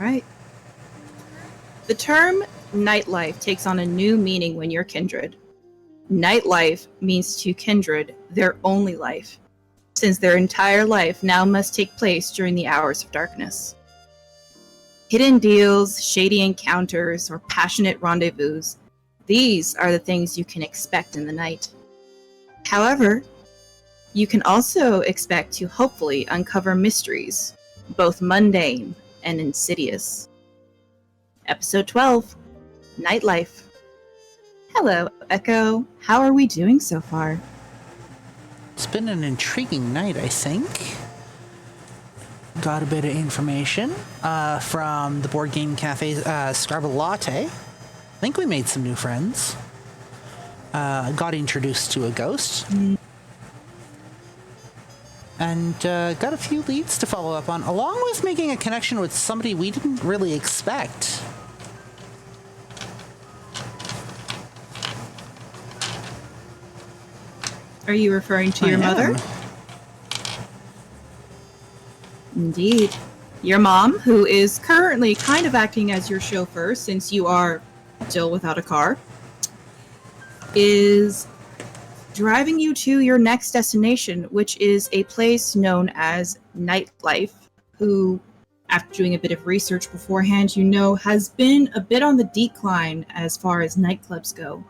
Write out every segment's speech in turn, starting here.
right. The term Nite Life takes on a new meaning when you're kindred. Nite Life means to kindred their only life, since their entire life now must take place during the hours of darkness. Hidden deals, shady encounters, or passionate rendezvous, these are the things you can expect in the night. However, you can also expect to hopefully uncover mysteries, both mundane and insidious. Episode 12, Nite Life. Hello, Echo. How are we doing so far? It's been an intriguing night, I think. Got a bit of information from the board game cafe Scrabble Latte. I think we made some new friends. Got introduced to a ghost. And got a few leads to follow up on, along with making a connection with somebody we didn't really expect. Are you referring to your mother? Indeed. Your mom, who is currently kind of acting as your chauffeur since you are still without a car, is driving you to your next destination, which is a place known as Nite Life, who, after doing a bit of research beforehand, you know has been a bit on the decline as far as nightclubs go.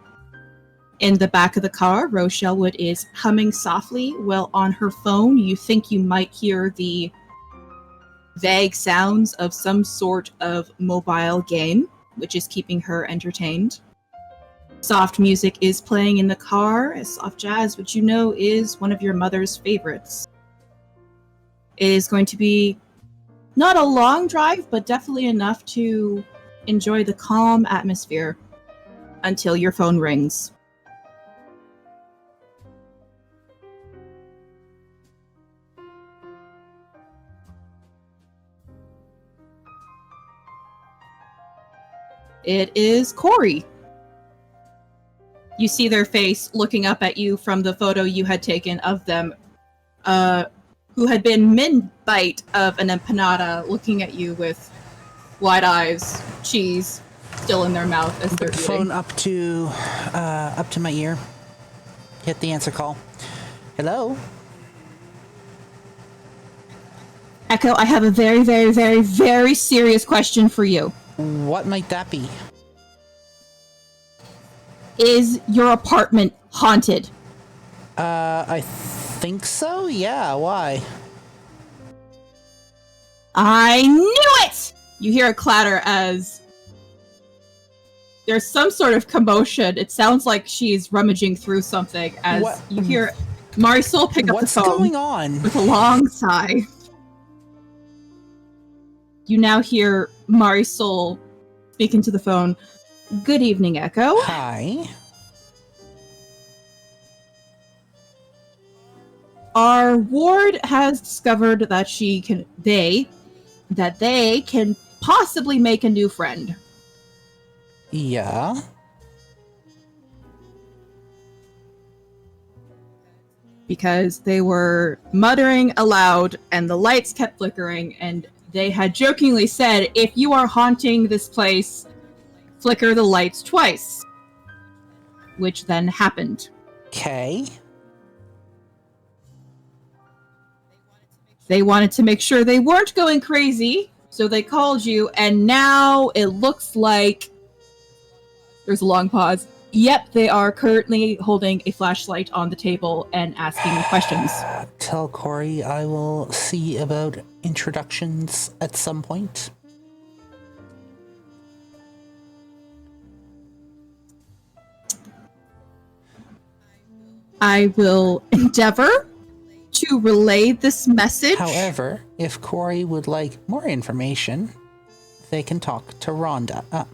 In the back of the car, Rose Shellwood is humming softly, while on her phone you think you might hear the vague sounds of some sort of mobile game, which is keeping her entertained. Soft music is playing in the car, as soft jazz, which you know is one of your mother's favorites. It is going to be not a long drive, but definitely enough to enjoy the calm atmosphere until your phone rings. It is Corey. You see their face looking up at you from the photo you had taken of them, who had been mid-bite of an empanada, looking at you with wide eyes, cheese still in their mouth as they're eating. Phone up to my ear. Hit the answer call. Hello? Echo, I have a very, very, very, very serious question for you. What might that be? Is your apartment haunted? I think so? Yeah, why? I knew it! You hear a clatter as there's some sort of commotion. It sounds like she's rummaging through something as you hear Marisol pick up the phone. What's going on? With a long sigh. You now hear Marisol speak into the phone. Good evening, Echo. Hi. Our ward has discovered that they can possibly make a new friend. Yeah. Because they were muttering aloud and the lights kept flickering, and they had jokingly said, if you are haunting this place, flicker the lights twice. Which then happened. Okay. They wanted to make sure they weren't going crazy, so they called you, and now it looks like... There's a long pause. Yep, they are currently holding a flashlight on the table and asking questions. Tell Corey I will see about introductions at some point. I will endeavor to relay this message. However, if Corey would like more information, they can talk to Rhonda.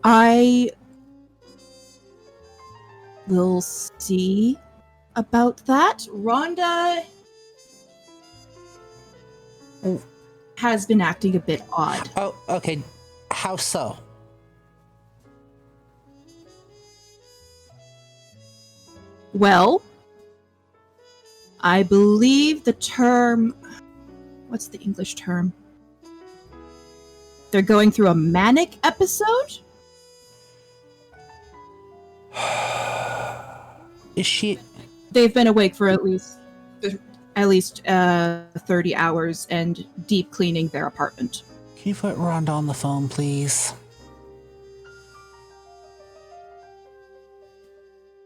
I will see about that. Rhonda has been acting a bit odd. Oh, okay. How so? Well, I believe the term what's the English term? They're going through a manic episode? Is she... They've been awake for at least 30 hours and deep cleaning their apartment. Can you put Rhonda on the phone, please?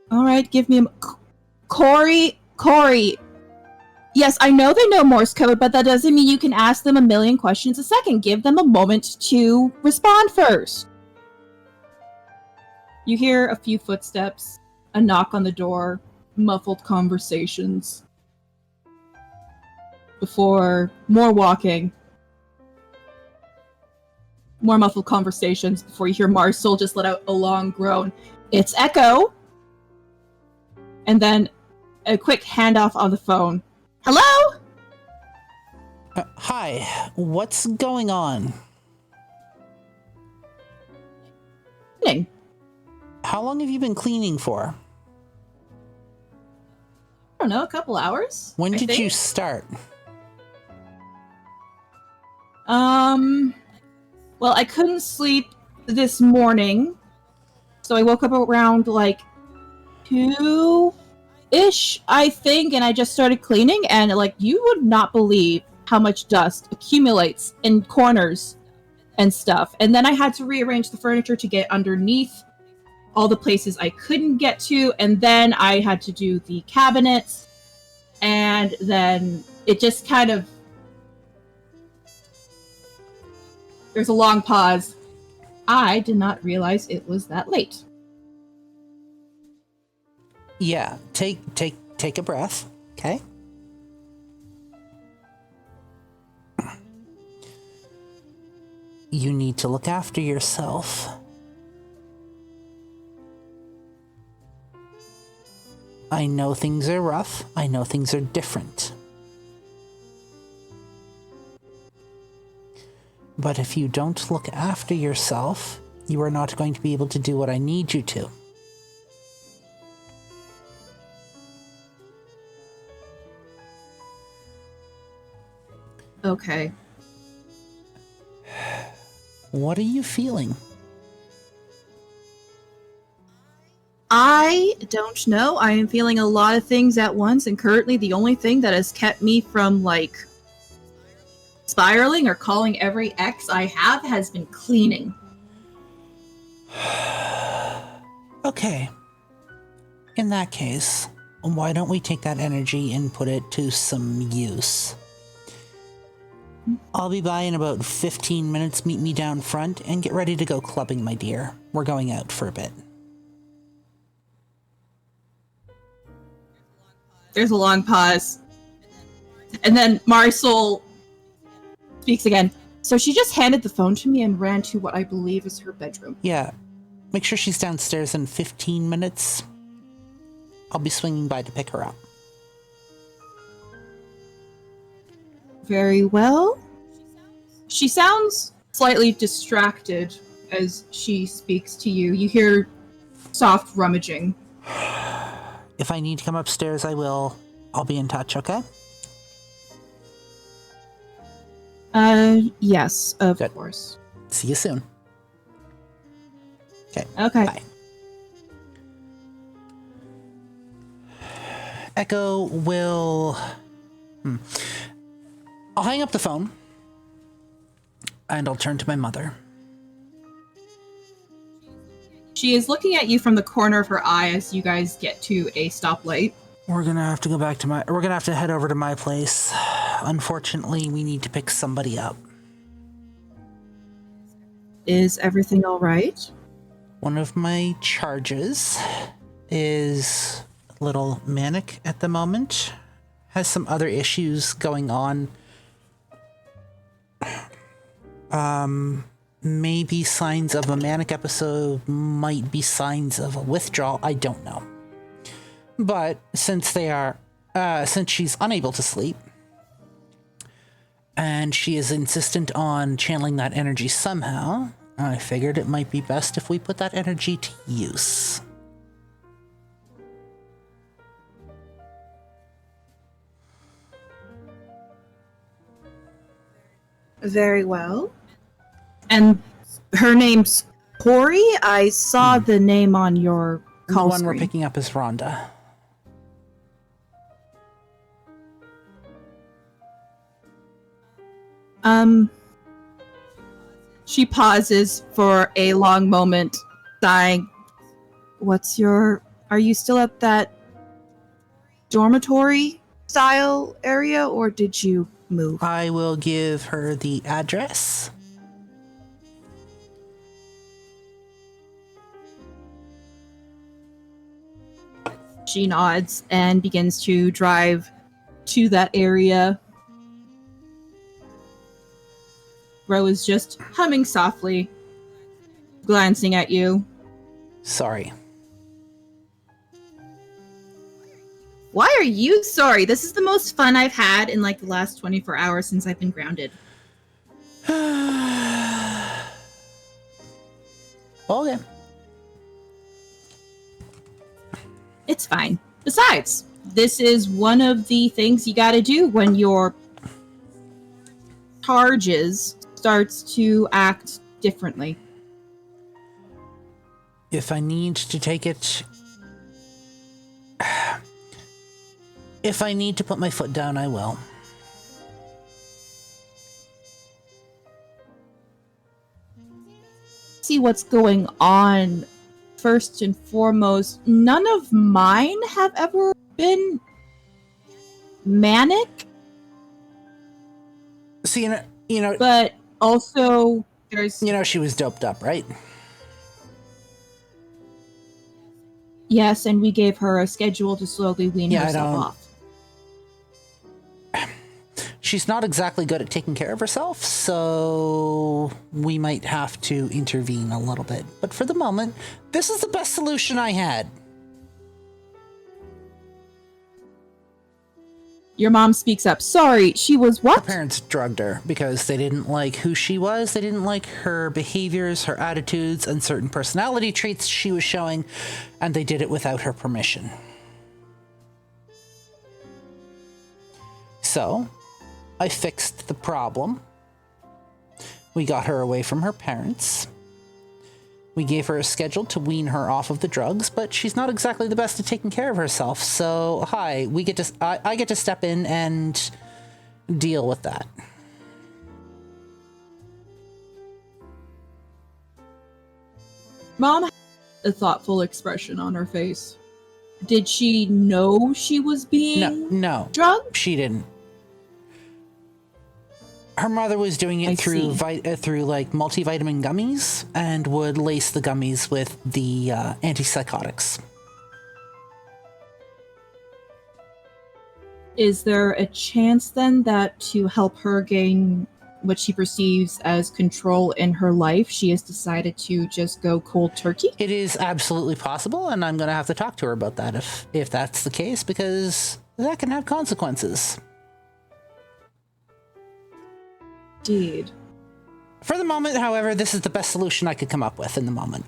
All right, give me a... Corey! Yes, I know they know Morse code, but that doesn't mean you can ask them a million questions a second. Give them a moment to respond first. You hear a few footsteps, a knock on the door, muffled conversations. Before more walking, more muffled conversations before you hear Marcel just let out a long groan. It's Echo! And then a quick handoff on the phone. Hello? Hi, what's going on? Cleaning. How long have you been cleaning for? I don't know, a couple hours? When did you start? Well, I couldn't sleep this morning, so I woke up around, like, 2-ish, I think, and I just started cleaning, and, like, you would not believe how much dust accumulates in corners and stuff. And then I had to rearrange the furniture to get underneath all the places I couldn't get to, and then I had to do the cabinets, and then it just kind of... There's a long pause. I did not realize it was that late. Yeah, take a breath, okay? You need to look after yourself. I know things are rough. I know things are different. But if you don't look after yourself, you are not going to be able to do what I need you to. Okay. What are you feeling? I don't know. I am feeling a lot of things at once, and currently the only thing that has kept me from, like, spiraling or calling every ex I have has been cleaning. Okay. In that case, why don't we take that energy and put it to some use? I'll be by in about 15 minutes. Meet me down front and get ready to go clubbing, my dear. We're going out for a bit. There's a long pause. And then Marisol speaks again. So she just handed the phone to me and ran to what I believe is her bedroom. Yeah. Make sure she's downstairs in 15 minutes. I'll be swinging by to pick her up. Very well. She sounds slightly distracted as she speaks to you. You hear soft rummaging. If I need to come upstairs, I will. I'll be in touch, okay? Yes, of Good. course. See you soon. Okay. Okay. Bye. Echo will... I'll hang up the phone. And I'll turn to my mother. She is looking at you from the corner of her eye as you guys get to a stoplight. We're gonna have to go back to my... We're gonna have to head over to my place. Unfortunately, we need to pick somebody up. Is everything all right? One of my charges is a little manic at the moment. Has some other issues going on. Maybe signs of a manic episode, might be signs of a withdrawal, I don't know. But since she's unable to sleep, and she is insistent on channeling that energy somehow, I figured it might be best if we put that energy to use. Very well. And her name's Corey? I saw the name on your call The one screen. we're picking up is Rhonda. She pauses for a long moment, sighing. Are you still at that dormitory style area, or did you move? I will give her the address. She nods and begins to drive to that area. Ro is just humming softly, glancing at you. Sorry. Why are you sorry? This is the most fun I've had in like the last 24 hours since I've been grounded. Okay. It's fine. Besides, this is one of the things you gotta do when your charges starts to act differently. If I need to take it... If I need to put my foot down, I will. See what's going on. First and foremost, none of mine have ever been manic. So, you know, but also there's... You know she was doped up, right? Yes, and we gave her a schedule to slowly wean herself off. She's not exactly good at taking care of herself, so we might have to intervene a little bit. But for the moment, this is the best solution I had. Your mom speaks up. Sorry, she was what? Her parents drugged her because they didn't like who she was. They didn't like her behaviors, her attitudes, and certain personality traits she was showing, and they did it without her permission. So, I fixed the problem. We got her away from her parents. We gave her a schedule to wean her off of the drugs, but she's not exactly the best at taking care of herself. So, I get to step in and deal with that. Mom had a thoughtful expression on her face. Did she know she was being drugged? She didn't. Her mother was doing it through like multivitamin gummies and would lace the gummies with the antipsychotics. Is there a chance then that to help her gain what she perceives as control in her life, she has decided to just go cold turkey? It is absolutely possible, and I'm going to have to talk to her about that if that's the case, because that can have consequences. Indeed. For the moment, however, this is the best solution I could come up with in the moment.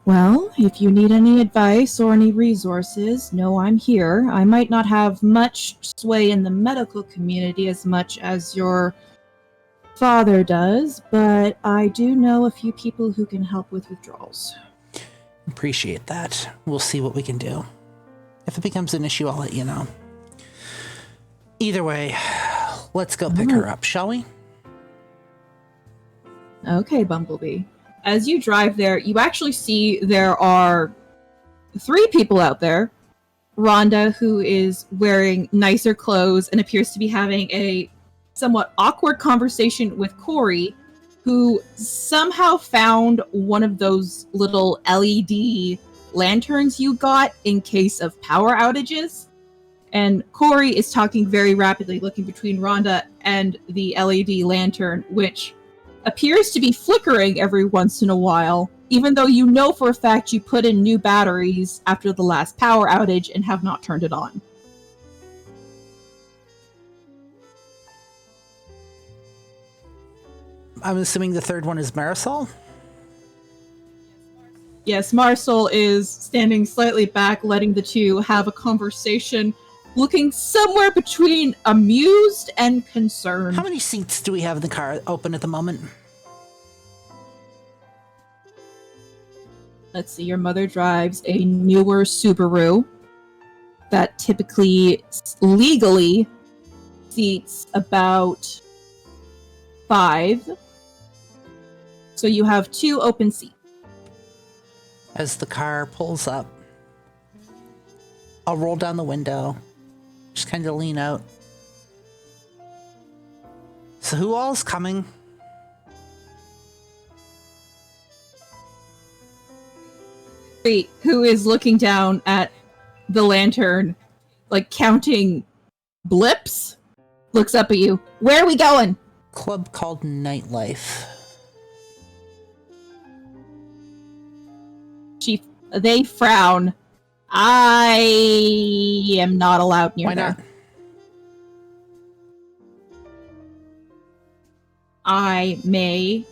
Well, if you need any advice or any resources, know I'm here. I might not have much sway in the medical community as much as your father does, but I do know a few people who can help with withdrawals. Appreciate that. We'll see what we can do. If it becomes an issue, I'll let you know. Either way, let's go pick her up, shall we? Okay, Bumblebee. As you drive there, you actually see there are 3 people out there. Rhonda, who is wearing nicer clothes and appears to be having a somewhat awkward conversation with Corey, who somehow found one of those little LED lanterns you got in case of power outages. And Corey is talking very rapidly, looking between Rhonda and the LED lantern, which appears to be flickering every once in a while, even though you know for a fact you put in new batteries after the last power outage and have not turned it on. I'm assuming the third one is Marisol? Yes, Marsal is standing slightly back, letting the two have a conversation, looking somewhere between amused and concerned. How many seats do we have in the car open at the moment? Let's see, your mother drives a newer Subaru that typically, legally, seats about 5. So you have 2 open seats. As the car pulls up, I'll roll down the window, just kind of lean out. So who all's coming? Who is looking down at the lantern, like counting blips, looks up at you. Where are we going? Club called Nite Life. They frown. I am not allowed near Why there. not? I may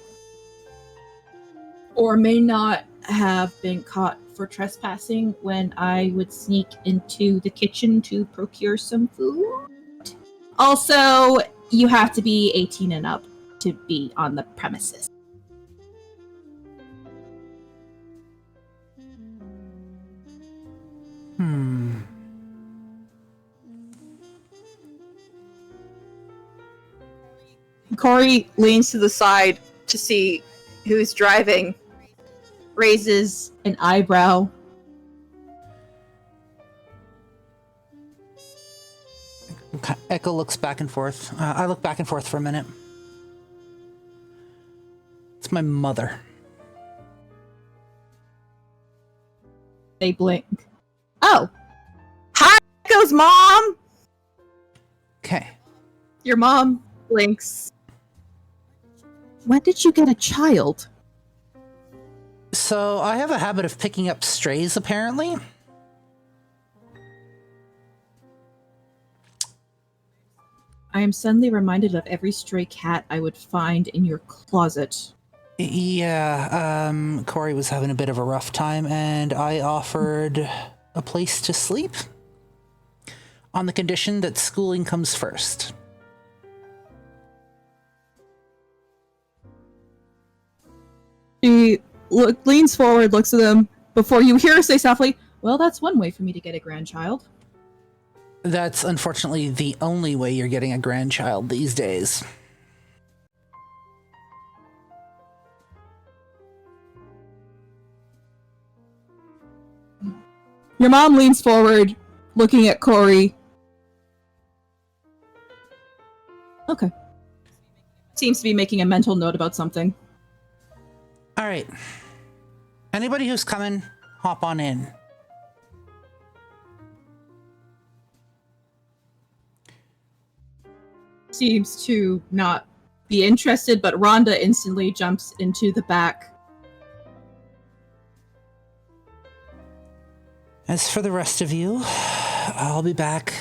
or may not have been caught for trespassing when I would sneak into the kitchen to procure some food. Also, you have to be 18 and up to be on the premises. Corey leans to the side to see who's driving, raises an eyebrow. Echo looks back and forth. I look back and forth for a minute. It's my mother. They blink. Oh! Hi, Echo's mom! Okay. Your mom blinks. When did you get a child? So I have a habit of picking up strays, apparently. I am suddenly reminded of every stray cat I would find in your closet. Yeah, Corey was having a bit of a rough time, and I offered a place to sleep on the condition that schooling comes first. She leans forward, looks at them, before you hear her say softly, well, that's one way for me to get a grandchild. That's unfortunately the only way you're getting a grandchild these days. Your mom leans forward, looking at Corey. Okay. Seems to be making a mental note about something. All right. Anybody who's coming, hop on in. Seems to not be interested, but Rhonda instantly jumps into the back. As for the rest of you, I'll be back.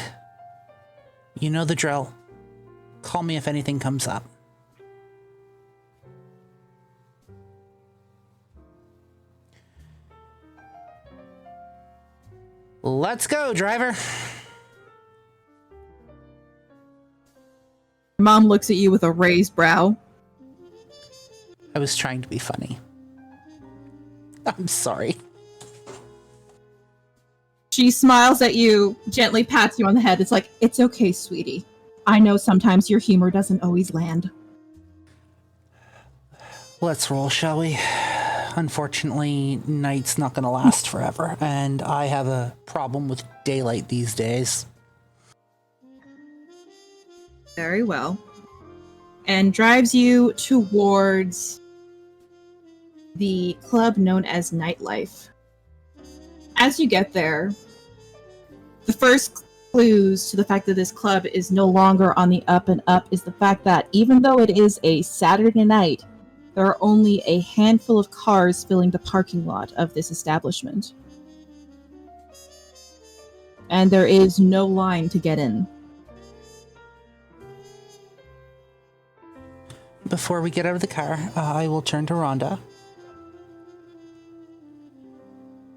You know the drill. Call me if anything comes up. Let's go, driver. Mom looks at you with a raised brow. I was trying to be funny. I'm sorry. She smiles at you, gently pats you on the head. It's like, it's okay, sweetie. I know sometimes your humor doesn't always land. Let's roll, shall we? Unfortunately, night's not going to last forever, and I have a problem with daylight these days. Very well. And drives you towards the club known as Nite Life. As you get there, the first clues to the fact that this club is no longer on the up and up is the fact that even though it is a Saturday night, there are only a handful of cars filling the parking lot of this establishment. And there is no line to get in. Before we get out of the car, I will turn to Rhonda.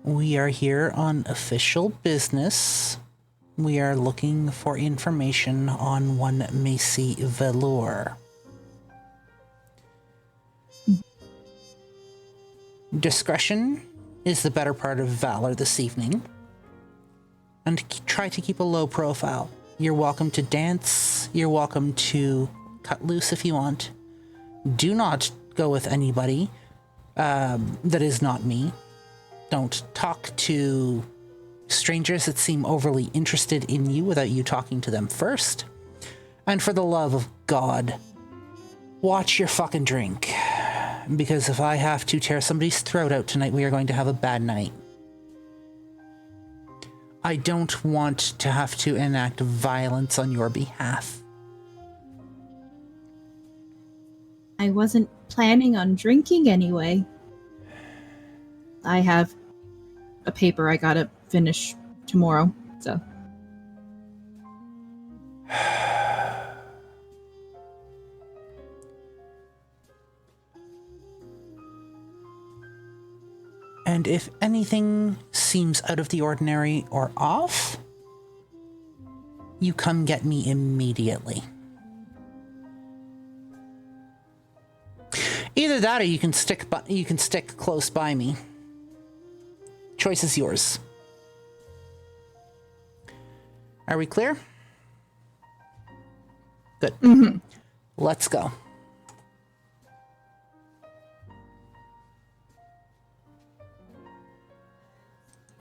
We are here on official business. We are looking for information on one Macy Velour. Discretion is the better part of valor this evening. And try to keep a low profile. You're welcome to dance. You're welcome to cut loose if you want. Do not go with anybody that is not me. Don't talk to strangers that seem overly interested in you without you talking to them first. And for the love of God, watch your fucking drink. Because if I have to tear somebody's throat out tonight, we are going to have a bad night. I don't want to have to enact violence on your behalf. I wasn't planning on drinking anyway. I have a paper I gotta finish tomorrow, so. And if anything seems out of the ordinary or off, you come get me immediately. Either that or you can stick close by me. Choice is yours. Are we clear? Good. Mm-hmm. Let's go.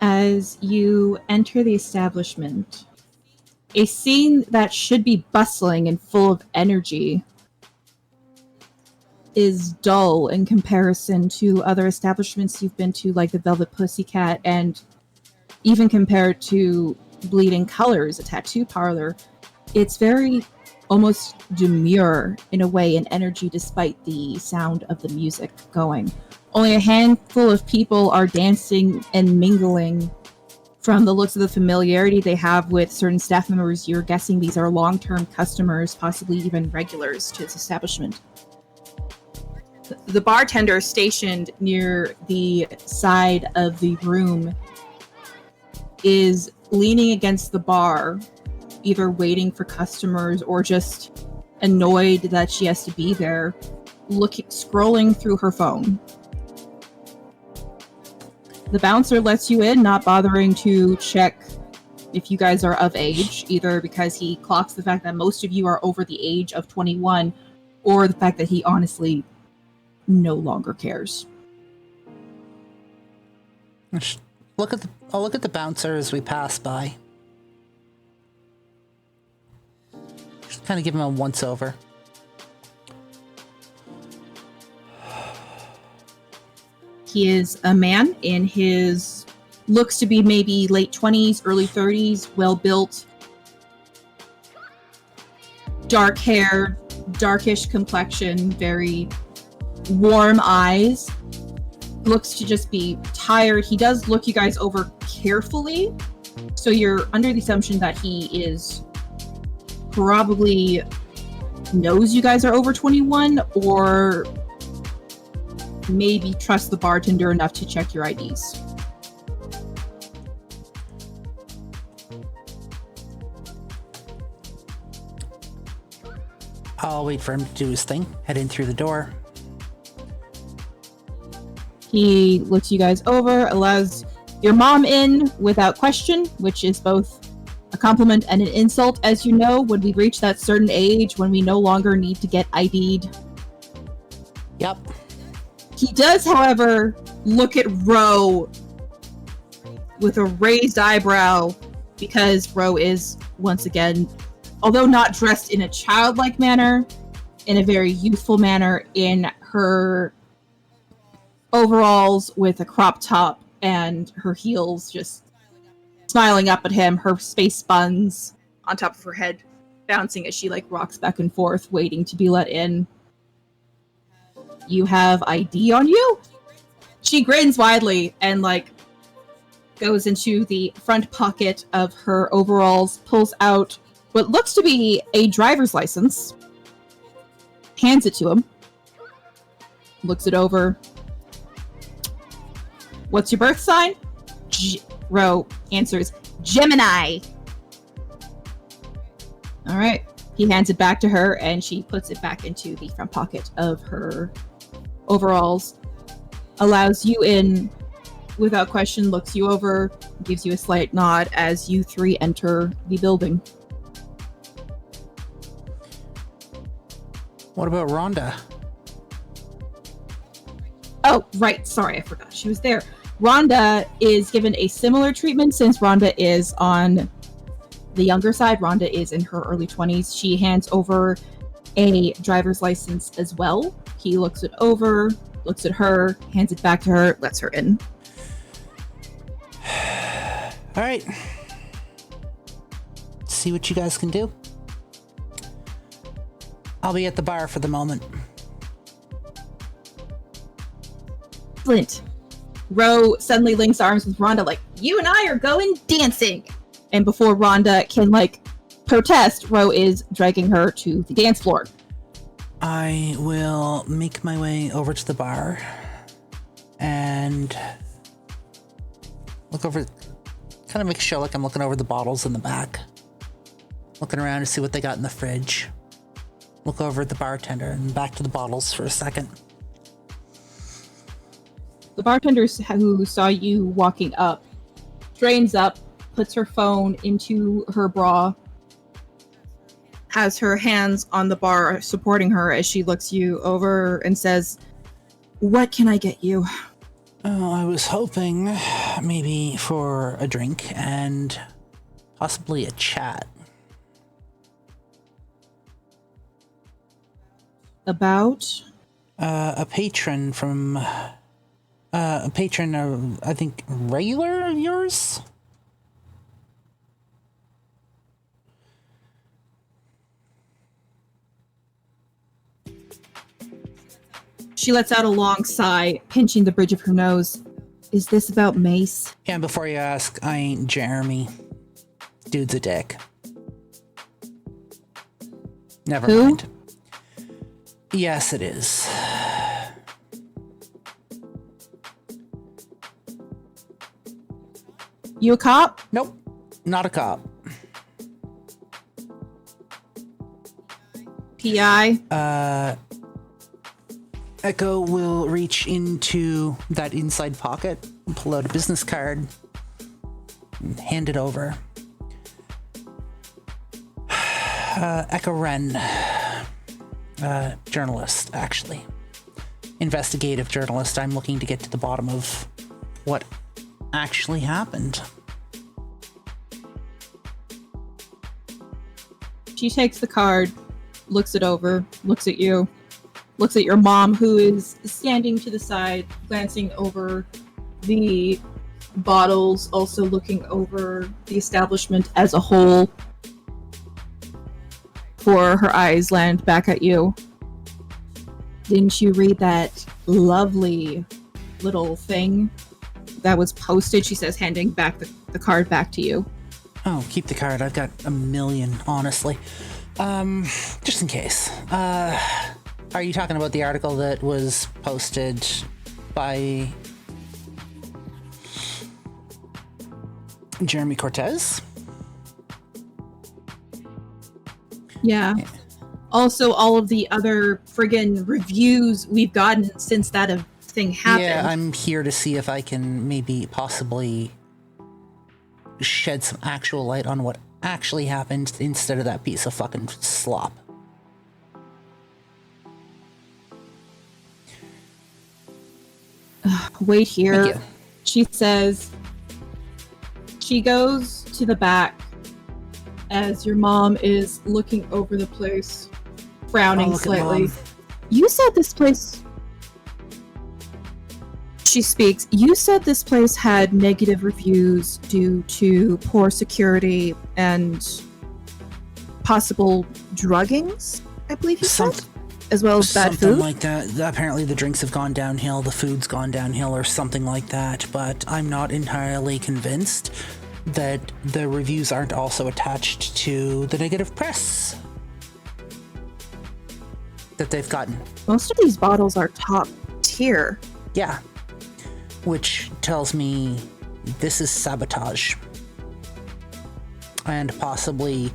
As you enter the establishment, a scene that should be bustling and full of energy is dull in comparison to other establishments you've been to, like the Velvet Pussycat, and even compared to Bleeding Colors, a tattoo parlor. It's very almost demure in a way in energy, despite the sound of the music going. Only a handful of people are dancing and mingling. From the looks of the familiarity they have with certain staff members, you're guessing these are long-term customers, possibly even regulars to this establishment. The bartender stationed near the side of the room is leaning against the bar, either waiting for customers or just annoyed that she has to be there, scrolling through her phone. The bouncer lets you in, not bothering to check if you guys are of age, either because he clocks the fact that most of you are over the age of 21, or the fact that he honestly no longer cares. I'll look at the bouncer as we pass by. Just kind of give him a once over. He is a man in his looks to be maybe late 20s, early 30s, well built, dark hair, darkish complexion, very warm eyes. Looks to just be tired. He does look you guys over carefully, so you're under the assumption that he is probably knows you guys are over 21, or maybe trust the bartender enough to check your IDs. I'll wait for him to do his thing, head in through the door. He looks you guys over, allows your mom in without question, which is both a compliment and an insult, as you know, when we reach that certain age when we no longer need to get ID'd. Yep. He does, however, look at Ro with a raised eyebrow, because Ro is, once again, although not dressed in a childlike manner, in a very youthful manner, in her overalls with a crop top and her heels, just smiling up at him, her space buns on top of her head bouncing as she rocks back and forth, waiting to be let in. You have ID on you? She grins widely and goes into the front pocket of her overalls, pulls out what looks to be a driver's license, hands it to him, looks it over. What's your birth sign? Ro answers, Gemini. All right. He hands it back to her, and she puts it back into the front pocket of her overalls, allows you in without question, looks you over, gives you a slight nod as you three enter the building. What about Rhonda? Oh, right. Sorry, I forgot she was there. Rhonda is given a similar treatment since Rhonda is on the younger side. Rhonda is in her early 20s. She hands over a driver's license as well. He looks it over, looks at her, hands it back to her, lets her in. All right. See what you guys can do. I'll be at the bar for the moment. Flint. Ro suddenly links arms with Rhonda like, you and I are going dancing. And before Rhonda can, protest, Ro is dragging her to the dance floor. I will make my way over to the bar and look over, kind of make sure like I'm looking over the bottles in the back. Looking around to see what they got in the fridge. Look over at the bartender and back to the bottles for a second. The bartender who saw you walking up straightens up, puts her phone into her bra, has her hands on the bar supporting her as she looks you over and says, what can I get you? Oh, I was hoping maybe for a drink and possibly a chat. About? A patron from... a patron of, I think, regular of yours? She lets out a long sigh, pinching the bridge of her nose. Is this about Mace? Yeah, before you ask, I ain't Jeremy. Dude's a dick. Never mind. Yes, it is. You a cop? Nope, not a cop. PI? Echo will reach into that inside pocket, pull out a business card, and hand it over. Echo Wren. Journalist, actually. Investigative journalist. I'm looking to get to the bottom of what actually happened. She takes the card, looks it over, looks at you, looks at your mom, who is standing to the side, glancing over the bottles, also looking over the establishment as a whole, before her eyes land back at you. Didn't you read that lovely little thing that was posted? She says, handing back the card back to you. Oh, keep the card. I've got a million, honestly. Just in case. Are you talking about the article that was posted by Jeremy Cortez? Yeah. Also, all of the other friggin' reviews we've gotten since that thing happened. Yeah, I'm here to see if I can maybe possibly shed some actual light on what actually happened instead of that piece of fucking slop. Wait here. Thank you. She says, she goes to the back as your mom is looking over the place, frowning slightly. You said this place... She speaks. You said this place had negative reviews due to poor security and possible druggings, I believe you said? As well as bad food? Something like that. Apparently the drinks have gone downhill, the food's gone downhill, or something like that, but I'm not entirely convinced that the reviews aren't also attached to the negative press that they've gotten. Most of these bottles are top tier. Yeah. Which tells me This is sabotage. And possibly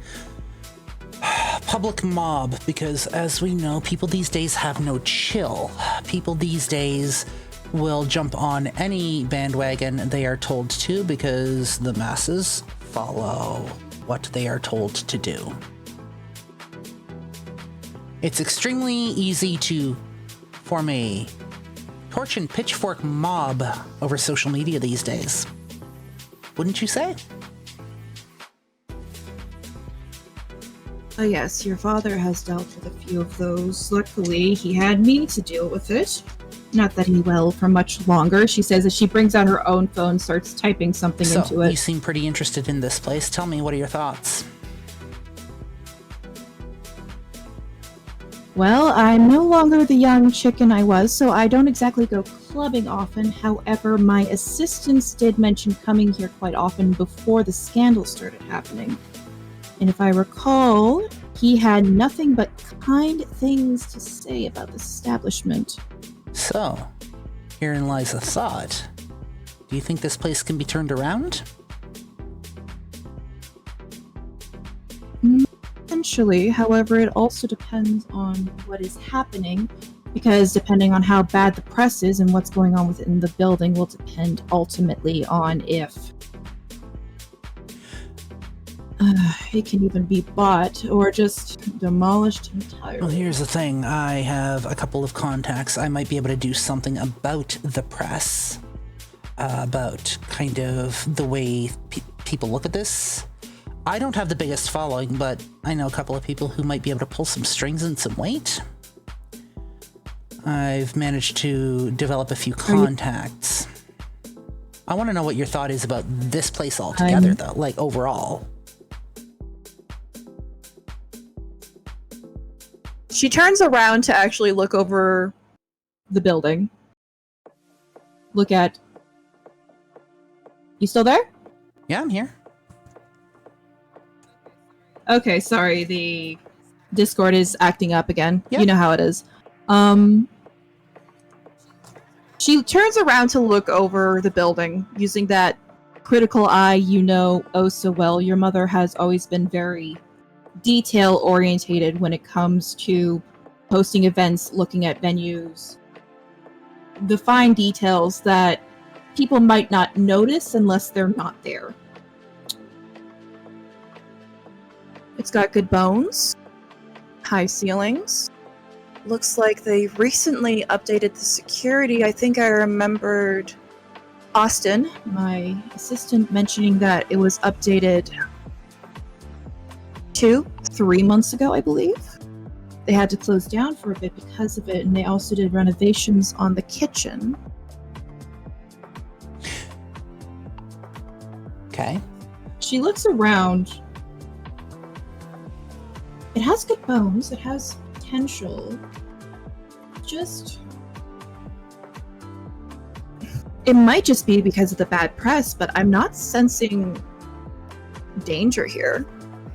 public mob, because as we know, people these days have no chill. People these days will jump on any bandwagon they are told to because the masses follow what they are told to do. It's extremely easy to form a torch and pitchfork mob over social media these days. Wouldn't you say? Yes, your father has dealt with a few of those. Luckily, he had me to deal with it. Not that he will for much longer. She says as she brings out her own phone, starts typing something into it. You seem pretty interested in this place. Tell me, what are your thoughts? Well, I'm no longer the young chicken I was, so I don't exactly go clubbing often. However, my assistants did mention coming here quite often before the scandal started happening. And if I recall, he had nothing but kind things to say about this establishment. So, herein lies a thought. Do you think this place can be turned around? Potentially. However, it also depends on what is happening, because depending on how bad the press is and what's going on within the building will depend ultimately on if it can even be bought or just demolished entirely. Well, here's the thing. I have a couple of contacts. I might be able to do something about the press, about kind of the way people look at this. I don't have the biggest following, but I know a couple of people who might be able to pull some strings and some weight. I've managed to develop a few contacts. I want to know what your thought is about this place altogether, though, like overall. She turns around to actually look over the building. Look at... You still there? Yeah, I'm here. Okay, sorry, the Discord is acting up again. Yep. You know how it is. She turns around to look over the building using that critical eye you know oh so well. Your mother has always been very detail-orientated when it comes to hosting events, looking at venues. The fine details that people might not notice unless they're not there. It's got good bones, high ceilings. Looks like they recently updated the security. I think I remembered Austin, my assistant, mentioning that it was updated 2-3 months ago, I believe. They had to close down for a bit because of it, and they also did renovations on the kitchen. Okay. She looks around. It has good bones. It has potential. It might just be because of the bad press, but I'm not sensing danger here.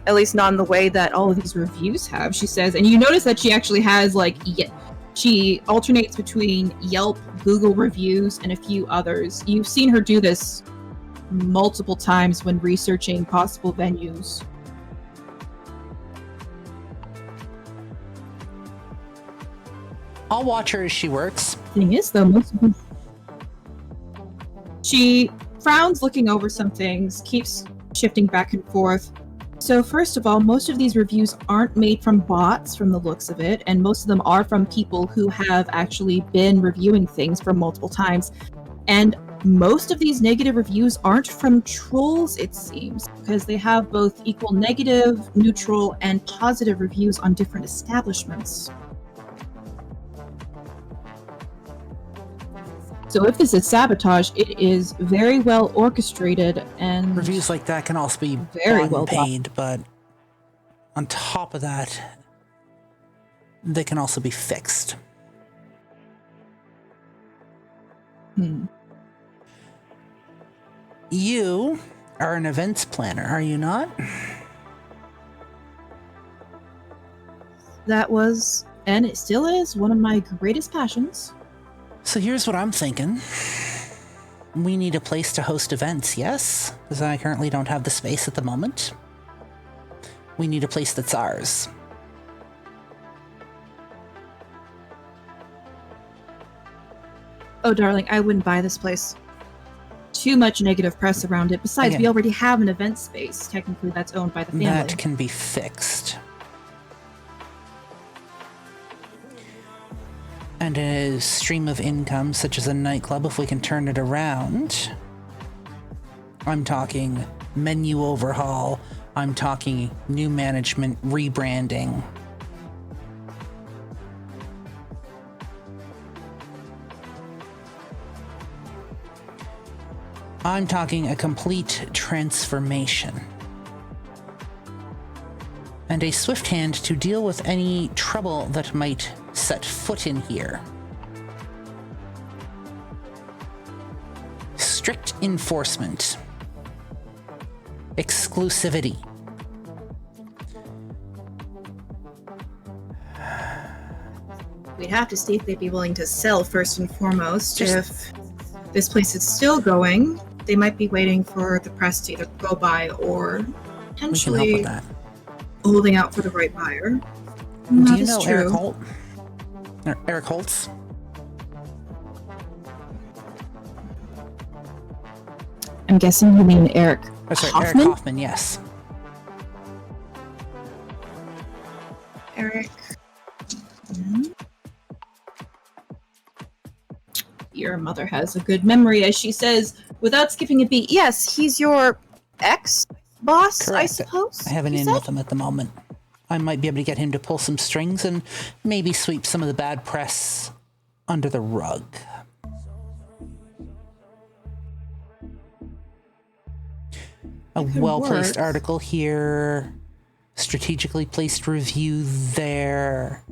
At least not in the way that all of these reviews have, she says. And you notice that she actually has, she alternates between Yelp, Google reviews, and a few others. You've seen her do this multiple times when researching possible venues. I'll watch her as she works. Thing is, though, she frowns looking over some things, keeps shifting back and forth. So first of all, most of these reviews aren't made from bots from the looks of it, and most of them are from people who have actually been reviewing things for multiple times. And most of these negative reviews aren't from trolls, it seems, because they have both equal negative, neutral, and positive reviews on different establishments. So if this is sabotage, it is very well orchestrated, and Reviews like that can also be very well paid, but on top of that, they can also be fixed. You are an events planner, are you not? That was, and it still is, one of my greatest passions. So here's what I'm thinking. We need a place to host events, yes? Because I currently don't have the space at the moment. We need a place that's ours. Oh, darling, I wouldn't buy this place. Too much negative press around it. Besides, Again, we already have an event space. Technically, that's owned by the family. That can be fixed. And a stream of income, such as a nightclub, if we can turn it around. I'm talking menu overhaul. I'm talking new management, rebranding. I'm talking a complete transformation. And a swift hand to deal with any trouble that might set foot in here. Strict enforcement. Exclusivity. We'd have to see if they'd be willing to sell first and foremost. If this place is still going, they might be waiting for the press to either go by or potentially we can help with that. Holding out for the right buyer. Do you know Eric Holt? Eric Holtz? I'm guessing you mean Eric Hoffman? Eric Hoffman, yes. Eric. Your mother has a good memory, as she says, without skipping a beat. Yes, he's your ex-boss, Correct. I suppose? I have an in with him at the moment. I might be able to get him to pull some strings and maybe sweep some of the bad press under the rug. A well-placed article here, strategically placed review there,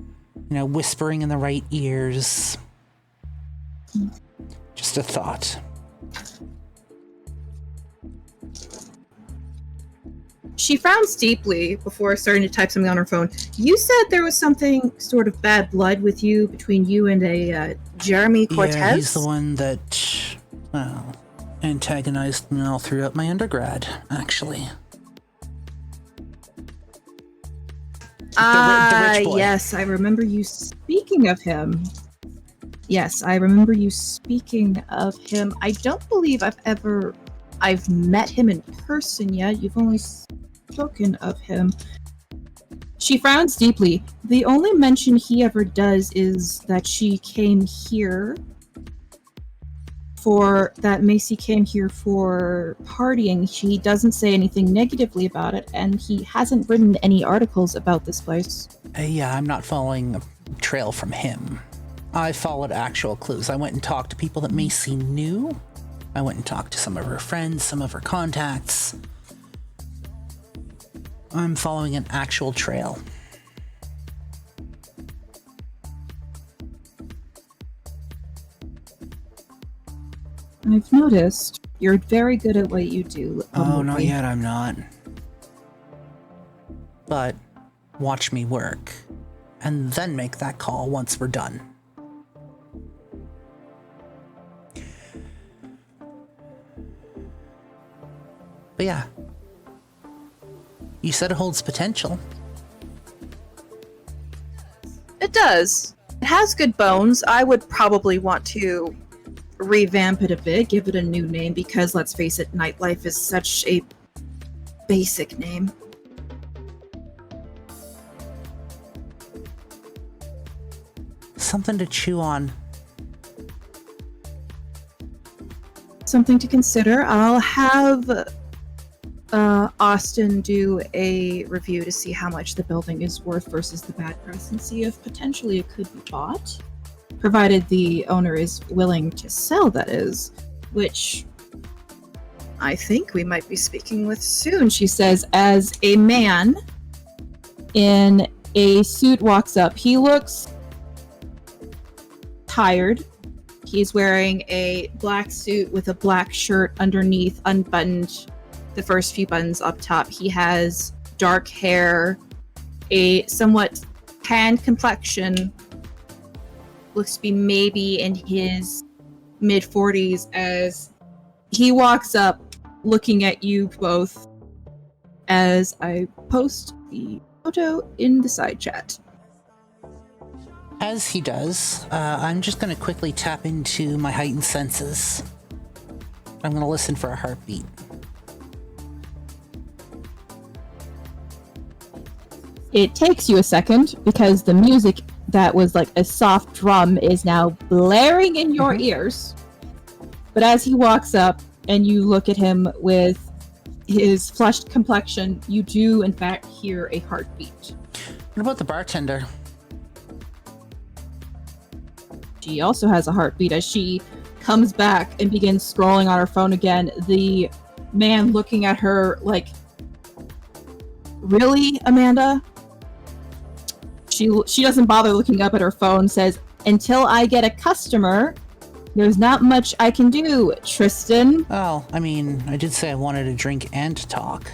whispering in the right ears. Just a thought. She frowns deeply before starting to type something on her phone. You said there was something sort of bad blood with you, between you and a Jeremy Cortez? Yeah, he's the one that, antagonized me all throughout my undergrad, actually. Ah, the rich boy. Yes, I remember you speaking of him. Yes, I remember you speaking of him. I don't believe I've met him in person yet. You've only spoken of him. She frowns deeply. The only mention he ever does is that Macy came here for partying. He doesn't say anything negatively about it, and he hasn't written any articles about this place. Yeah, I'm not following a trail from him. I followed actual clues. I went and talked to people that Macy knew. I went and talked to some of her friends, some of her contacts. I'm following an actual trail. I've noticed you're very good at what you do. Oh, not yet, I'm not. But watch me work, and then make that call once we're done. But yeah, you said it holds potential. It does. It has good bones. I would probably want to revamp it a bit, give it a new name, because let's face it, Nite Life is such a basic name. Something to chew on. Something to consider. I'll have Austin do a review to see how much the building is worth versus the bad press and see if potentially it could be bought. Provided the owner is willing to sell, that is, which I think we might be speaking with soon, she says, as a man in a suit walks up. He looks tired. He's wearing a black suit with a black shirt underneath, unbuttoned the first few buttons up top. He has dark hair, a somewhat tanned complexion, looks to be maybe in his mid-40s, as He walks up, looking at you both as I post the photo in the side chat. As he does, I'm just going to quickly tap into my heightened senses. I'm going to listen for a heartbeat. It takes you a second because the music that was like a soft drum is now blaring in your ears. But as he walks up and you look at him with his flushed complexion, you do in fact hear a heartbeat. What about the bartender? She also has a heartbeat as she comes back and begins scrolling on her phone again. The man looking at her like, really, Amanda? She doesn't bother looking up at her phone, says, until I get a customer, there's not much I can do, Tristan. Oh, I mean, I did say I wanted to drink and talk.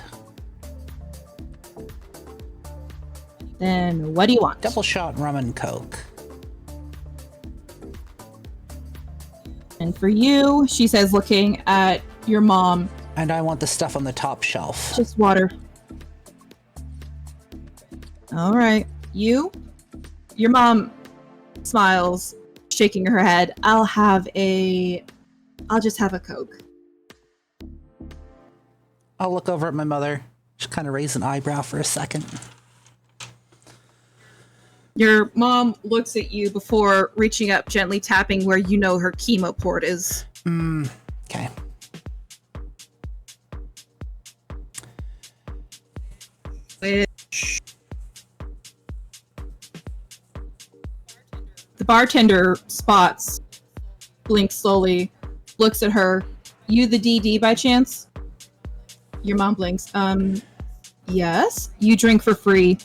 Then what do you want? Double shot rum and coke. And for you, she says, looking at your mom. And I want the stuff on the top shelf. Just water. All right. Your mom smiles, shaking her head. I'll just have a Coke. I'll look over at my mother. Just kind of raise an eyebrow for a second. Your mom looks at you before reaching up, gently tapping where you know her chemo port is. Okay. The bartender spots, blinks slowly, looks at her. You the DD by chance? Your mom blinks. Yes. You drink for free.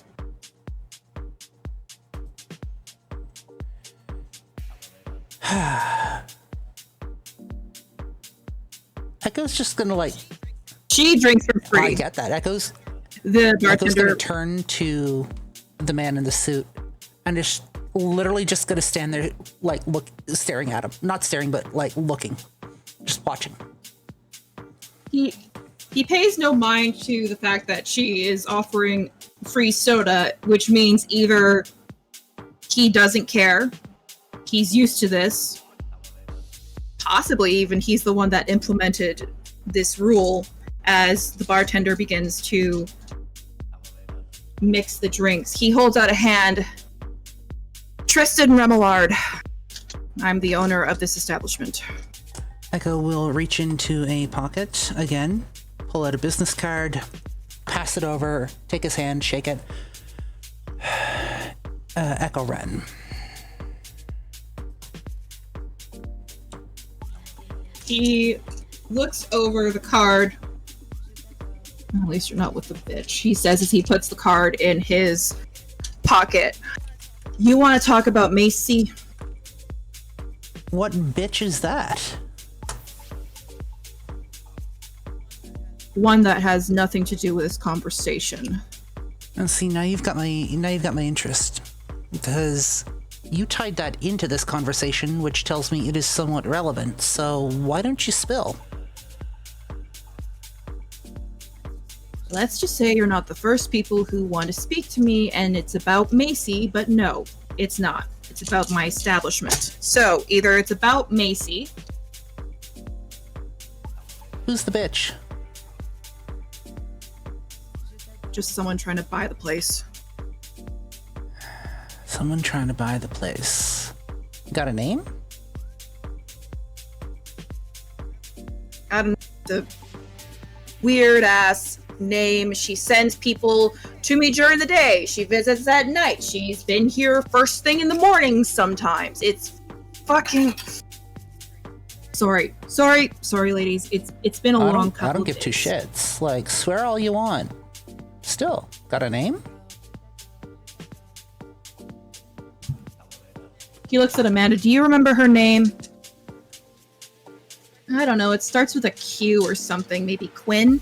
Echo's just gonna like... She drinks for free. I get that. Echo's The gonna turn to the man in the suit and is literally just gonna stand there, like, staring at him. Not staring, but like looking, just watching. He pays no mind to the fact that she is offering free soda, which means either he doesn't care, he's used to this, possibly even he's the one that implemented this rule, as the bartender begins to mix the drinks. He holds out a hand. Tristan Remillard. I'm the owner of this establishment. Echo will reach into a pocket again, pull out a business card, pass it over, take his hand, shake it. Echo Wren. He looks over the card. At least you're not with the bitch, he says as he puts the card in his pocket. You want to talk about Macy? What bitch is that? One that has nothing to do with this conversation. And see, now you've got my interest, because you tied that into this conversation, which tells me it is somewhat relevant. So why don't you spill? Let's just say you're not the first people who want to speak to me, and it's about Macy, but no, it's not. It's about my establishment. So either it's about Macy. Who's the bitch? Just someone trying to buy the place. Someone trying to buy the place. Got a name? The weird ass name. She sends people to me during the day. She visits at night. She's been here first thing in the morning sometimes. It's fucking... Sorry, ladies. It's been a long couple I don't give days. two shits. Like, swear all you want. Still, got a name? He looks at Amanda. Do you remember her name? I don't know. It starts with a Q or something. Maybe Quinn?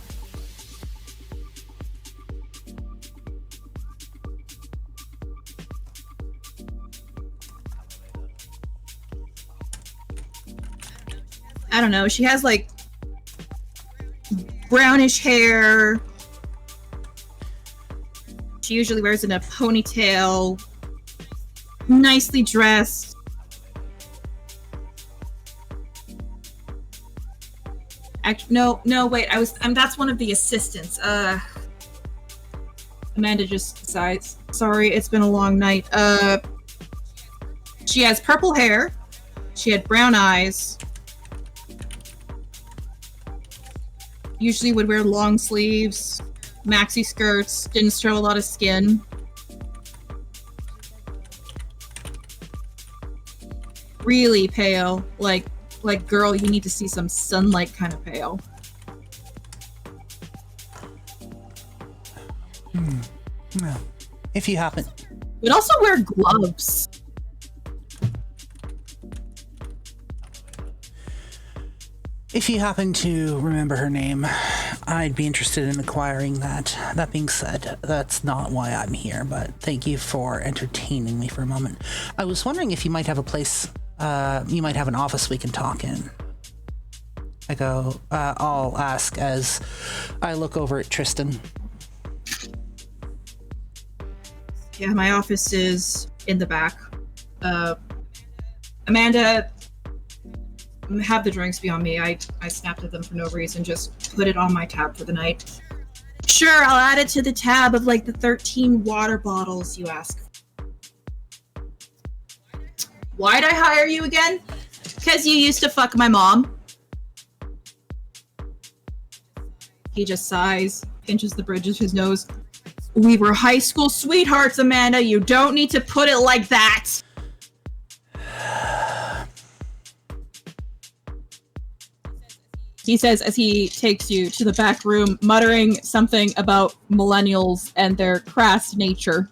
I don't know. She has like brownish hair. She usually wears in a ponytail, nicely dressed. No, wait. That's one of the assistants. Amanda just sighs. Sorry, it's been a long night. She has purple hair. She had brown eyes. Usually would wear long sleeves, maxi skirts, didn't show a lot of skin. Really pale, like girl, you need to see some sunlight kind of pale. No. If you happen... Would also wear gloves. If you happen to remember her name, I'd be interested in acquiring that. That being said, that's not why I'm here, but thank you for entertaining me for a moment. I was wondering if you might have a place, you might have an office we can talk in. I'll ask as I look over at Tristan. Yeah, my office is in the back. Amanda, have the drinks be on me. I snapped at them for no reason. Just put it on my tab for the night. Sure, I'll add it to the tab of like the 13 water bottles you ask. Why'd I hire you again? Because you used to fuck my mom. He just sighs, pinches the bridge of his nose. We were high school sweethearts, Amanda. You don't need to put it like that. He says as he takes you to the back room, muttering something about millennials and their crass nature.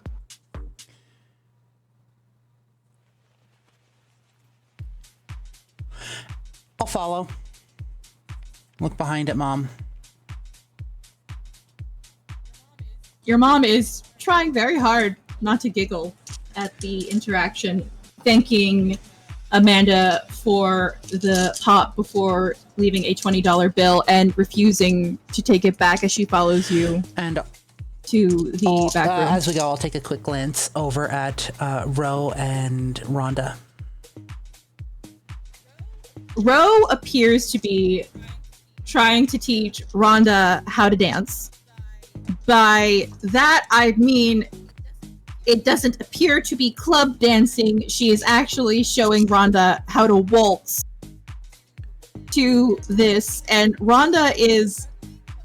I'll follow. Look behind at Mom. Your mom is trying very hard not to giggle at the interaction, thanking Amanda for the pop before leaving a $20 bill and refusing to take it back as she follows you and to the back room. As we go, I'll take a quick glance over at Ro and Rhonda. Ro appears to be trying to teach Rhonda how to dance. By that, I mean, it doesn't appear to be club dancing. She is actually showing Rhonda how to waltz to this, and Rhonda is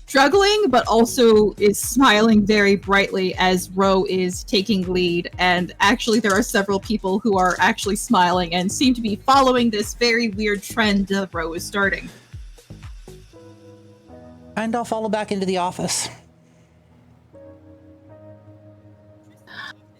struggling, but also is smiling very brightly as Ro is taking lead, and actually there are several people who are actually smiling and seem to be following this very weird trend that Ro is starting. And I'll follow back into the office.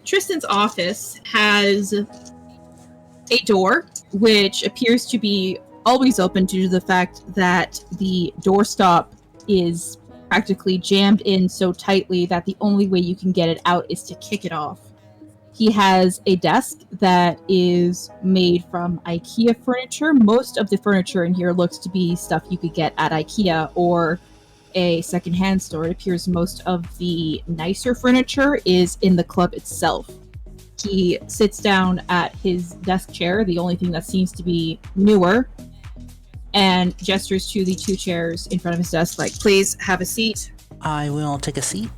Tristan's office has a door, which appears to be always open due to the fact that the doorstop is practically jammed in so tightly that the only way you can get it out is to kick it off. He has a desk that is made from IKEA furniture. Most of the furniture in here looks to be stuff you could get at IKEA or a secondhand store. It appears most of the nicer furniture is in the club itself. He sits down at his desk chair, the only thing that seems to be newer, and gestures to the two chairs in front of his desk like, please have a seat. I will take a seat.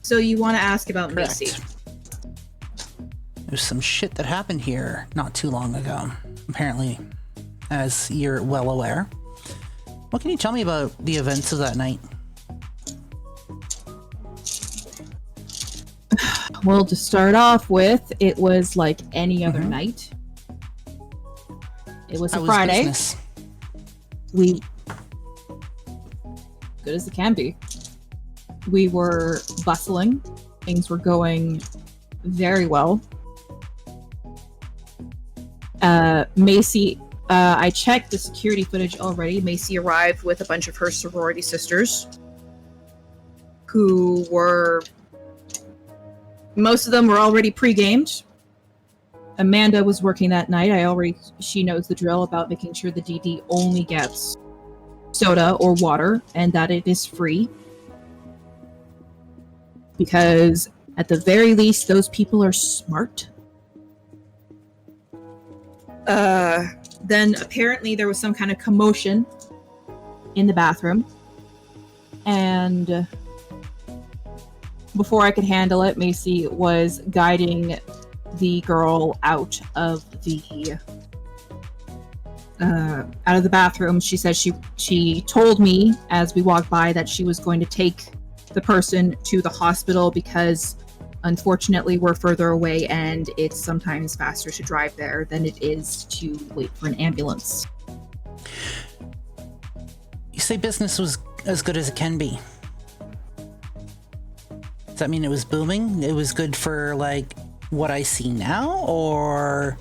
So you want to ask about Correct. Macy? There's some shit that happened here not too long ago. Apparently, as you're well aware. What can you tell me about the events of that night? Well, to start off with, it was like any other night. It was a Friday. Business? We... Good as it can be. We were bustling. Things were going very well. Macy, I checked the security footage already. Macy arrived with a bunch of her sorority sisters, who were... Most of them were already pre-gamed. Amanda was working that night. She knows the drill about making sure the DD only gets soda or water and that it is free. Because at the very least, those people are smart. Then apparently there was some kind of commotion in the bathroom. And before I could handle it, Macy was guiding the girl out of the bathroom. She said she told me as we walked by that she was going to take the person to the hospital because unfortunately we're further away and it's sometimes faster to drive there than it is to wait for an ambulance. You say business was as good as it can be. Does that mean it was booming? It was good for like what I see now, or?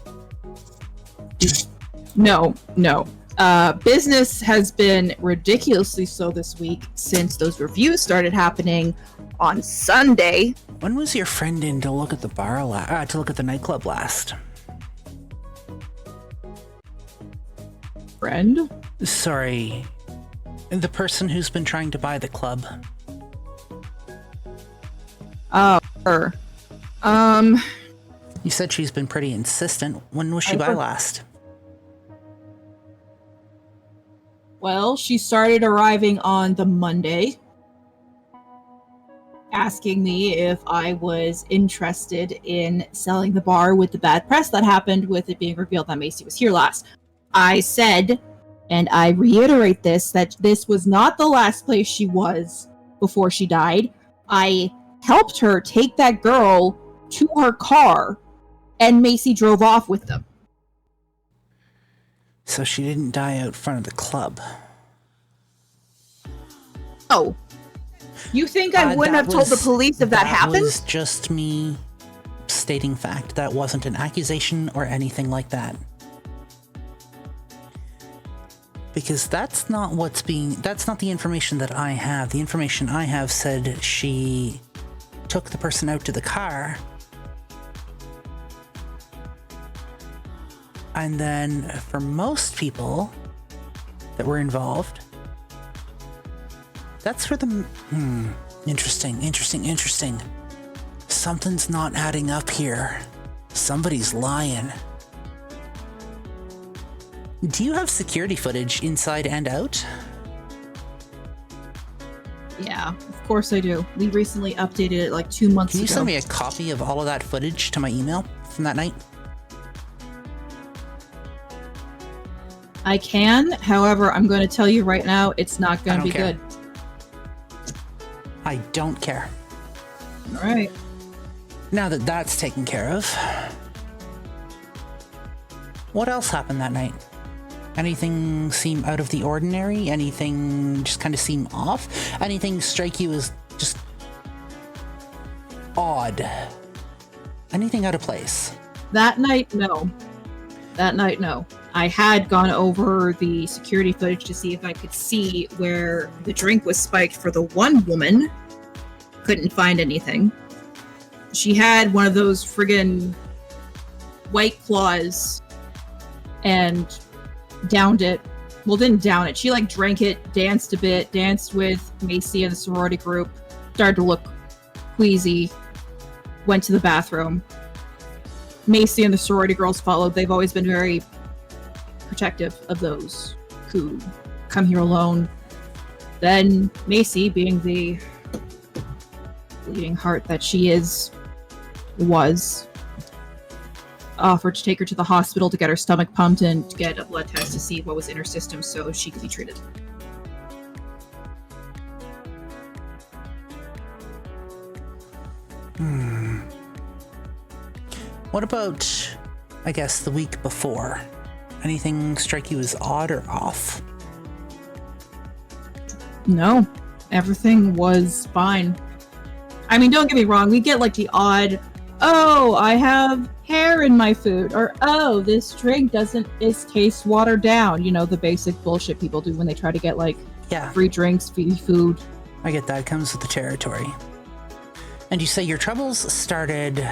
No. Business has been ridiculously slow this week since those reviews started happening on Sunday. When was your friend in to look at the bar to look at the nightclub last? Friend? Sorry, the person who's been trying to buy the club. Oh, her. You said she's been pretty insistent. When was she by last? Well, she started arriving on the Monday, asking me if I was interested in selling the bar with the bad press that happened with it being revealed that Macy was here last. I said, and I reiterate this, that this was not the last place she was before she died. I helped her take that girl to her car, and Macy drove off with them. So she didn't die out front of the club. Oh. You think I wouldn't have told the police if that happened? That was just me stating fact. That wasn't an accusation or anything like that. Because that's not the information that I have. The information I have said she took the person out to the car. And then for most people that were involved, that's for the... Interesting. Something's not adding up here. Somebody's lying. Do you have security footage inside and out? Yeah, of course I do. We recently updated it like 2 months ago. Can you send me a copy of all of that footage to my email from that night? I can, however, I'm going to tell you right now, it's not going to be good. I don't care. All right. Now that that's taken care of, what else happened that night? Anything seem out of the ordinary? Anything just kind of seem off? Anything strike you as just odd? Anything out of place? That night, no. I had gone over the security footage to see if I could see where the drink was spiked for the one woman. Couldn't find anything. She had one of those friggin' White Claws and downed it. Well, didn't down it. She like drank it, danced a bit, danced with Macy and the sorority group, started to look queasy, went to the bathroom. Macy and the sorority girls followed. They've always been very protective of those who come here alone. Then Macy, being the bleeding heart that she was offered to take her to the hospital to get her stomach pumped and to get a blood test to see what was in her system so she could be treated. What about, I guess, the week before? Anything strike you as odd or off? No, everything was fine. I mean, don't get me wrong, we get like the odd, oh, I have hair in my food, or oh, this drink tastes watered down. You know, the basic bullshit people do when they try to get like free drinks, free food. I get that. It comes with the territory. And you say your troubles started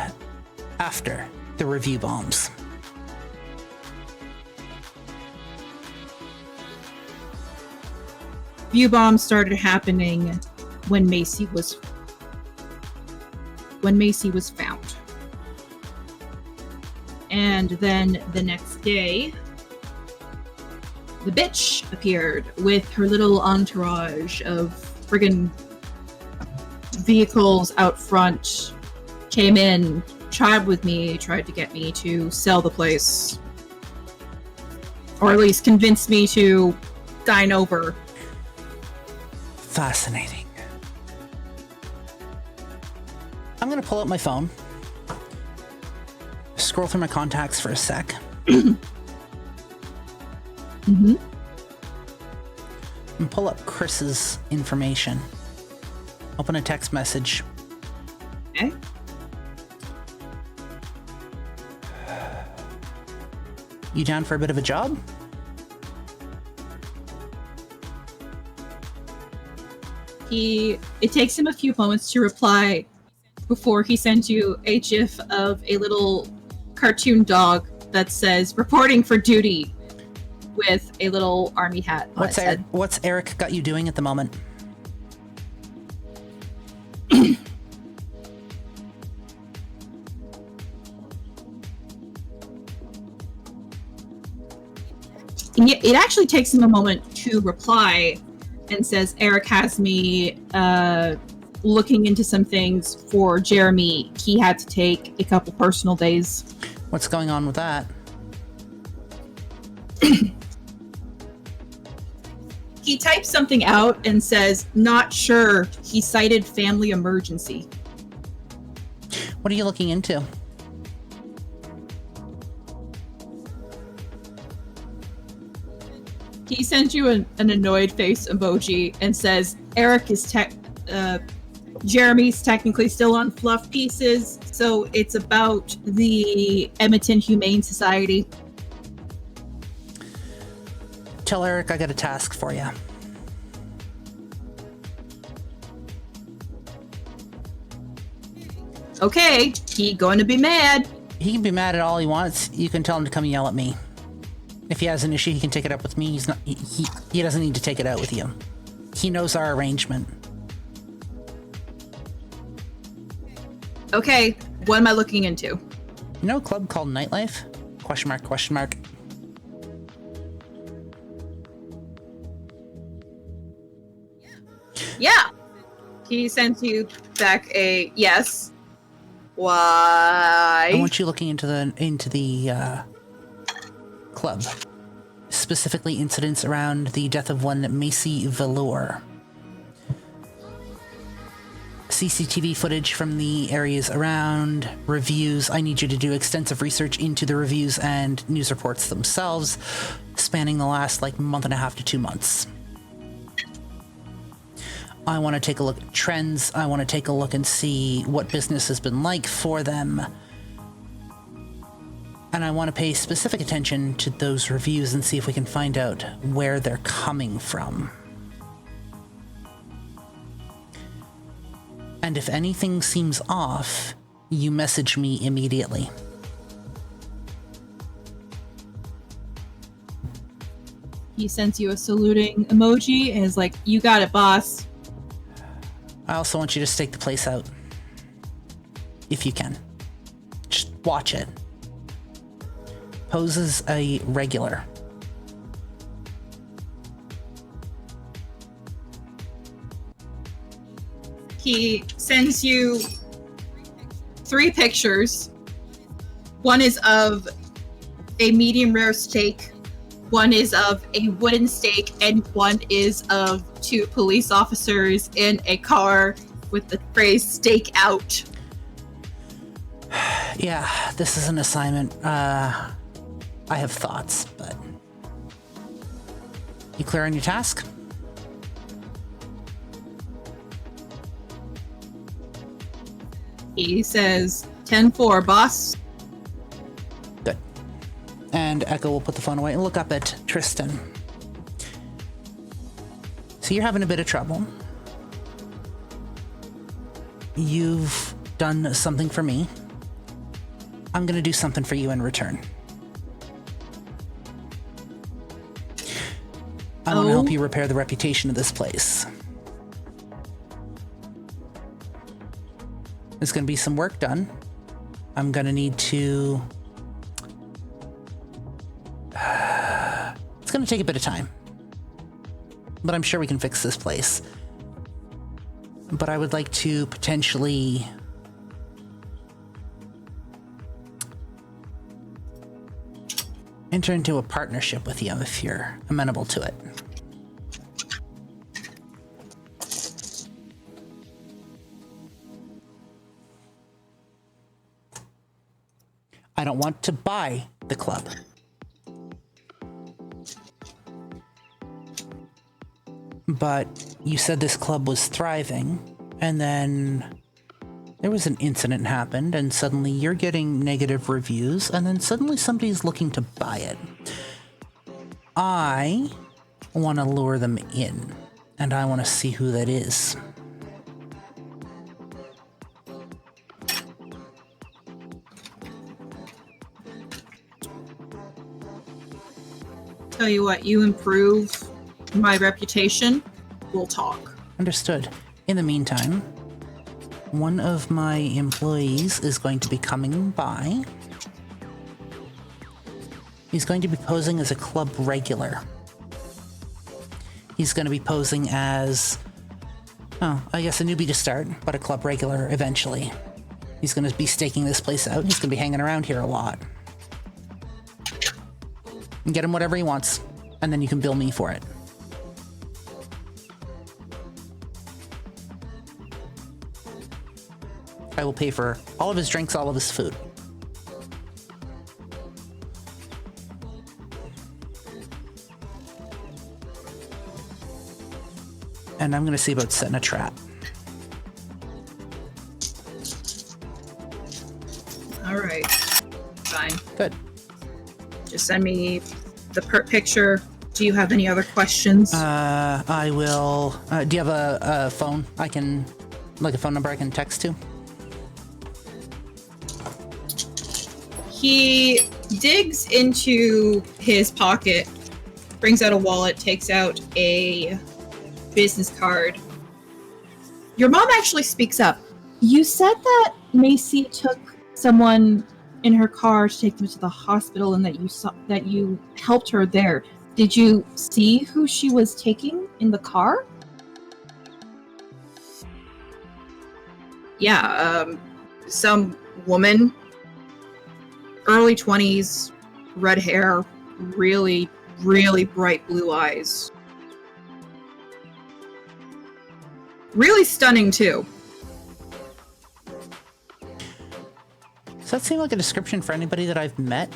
after the review bombs. View bombs started happening when Macy was found. And then the next day, the bitch appeared with her little entourage of friggin' vehicles out front, came in, chatted with me, tried to get me to sell the place. Or at least convince me to dine over. Fascinating. I'm gonna pull out my phone, scroll through my contacts for a sec. Mm-hmm. And pull up Chris's information. Open a text message. Okay. You down for a bit of a job? It takes him a few moments to reply before he sends you a gif of a little cartoon dog that says reporting for duty with a little army hat on its head. What's Eric got you doing at the moment? It actually takes him a moment to reply and says Eric has me looking into some things for Jeremy. He had to take a couple personal days. What's going on with that? He types something out and says, not sure. He cited family emergency. What are you looking into? He sends you an annoyed face emoji and says, Jeremy's technically still on fluff pieces, so it's about the Edmonton Humane Society. Tell Eric I got a task for you. Okay, he going to be mad. He can be mad at all he wants. You can tell him to come yell at me. If he has an issue, he can take it up with me. He doesn't need to take it out with you. He knows our arrangement. Okay, what am I looking into? You know a club called Nite Life? Question mark, question mark. Yeah. He sends you back a yes. Why? I want you looking into the club. Specifically incidents around the death of one Macy Velour. CCTV footage from the areas around, reviews. I need you to do extensive research into the reviews and news reports themselves, spanning the last month and a half to 2 months. I want to take a look at trends. I want to take a look and see what business has been like for them. And I want to pay specific attention to those reviews and see if we can find out where they're coming from. And if anything seems off, you message me immediately. He sends you a saluting emoji and is like, you got it, boss. I also want you to stake the place out. If you can. Just watch it. Pose as a regular. He sends you 3 pictures. One is of a medium rare steak, one is of a wooden steak, and one is of 2 police officers in a car with the phrase "stake out." Yeah, this is an assignment. I have thoughts, but... You clear on your task? He says 10-4, boss. Good. And Echo will put the phone away and look up at Tristan. So you're having a bit of trouble. You've done something for me. I'm gonna do something for you in return. I want to help you repair the reputation of this place. There's going to be some work done. I'm going to need to... It's going to take a bit of time. But I'm sure we can fix this place. But I would like to potentially... enter into a partnership with you if you're amenable to it. I don't want to buy the club. But you said this club was thriving, and then there was an incident happened, and suddenly you're getting negative reviews, and then suddenly somebody's looking to buy it. I want to lure them in, and I want to see who that is. Tell you what, you improve my reputation, we'll talk. Understood. In the meantime, one of my employees is going to be coming by. He's going to be posing as a club regular. He's going to be posing as, I guess a newbie to start, but a club regular eventually. He's going to be staking this place out. He's going to be hanging around here a lot. And get him whatever he wants, and then you can bill me for it. I will pay for all of his drinks, all of his food. And I'm going to see about setting a trap. All right. Fine. Good. Just send me the picture. Do you have any other questions? I will. Do you have a phone? I can, like a phone number I can text to? He digs into his pocket, brings out a wallet, takes out a business card. Your mom actually speaks up. You said that Macy took someone in her car to take them to the hospital, and that you helped her there. Did you see who she was taking in the car? Yeah, some woman, early 20s, red hair, really, really bright blue eyes. Really stunning, too. Does that seem like a description for anybody that I've met?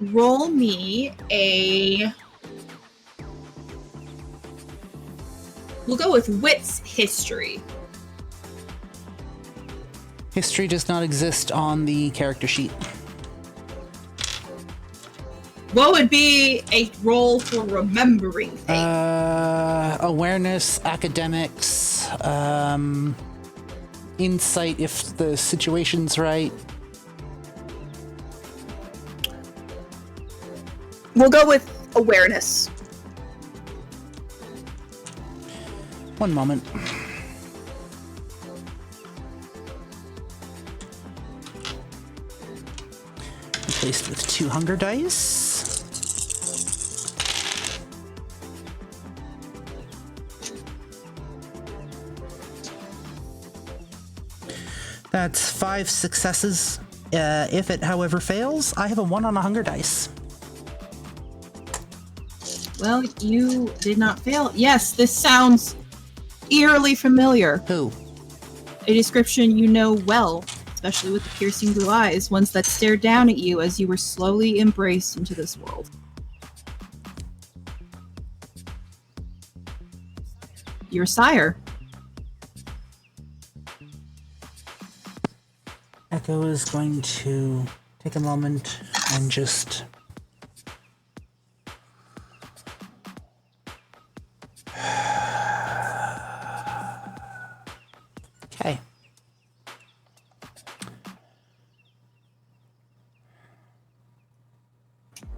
Roll me a... We'll go with Wit's history. History does not exist on the character sheet. What would be a roll for remembering things? Awareness, academics, insight if the situation's right. We'll go with awareness. One moment. Replaced with 2 hunger dice. That's 5 successes. If it, however, fails, I have a 1 on a hunger dice. Well, you did not fail. Yes, this sounds eerily familiar. Who? A description you know well, especially with the piercing blue eyes, ones that stared down at you as you were slowly embraced into this world. Your sire. Echo is going to take a moment and just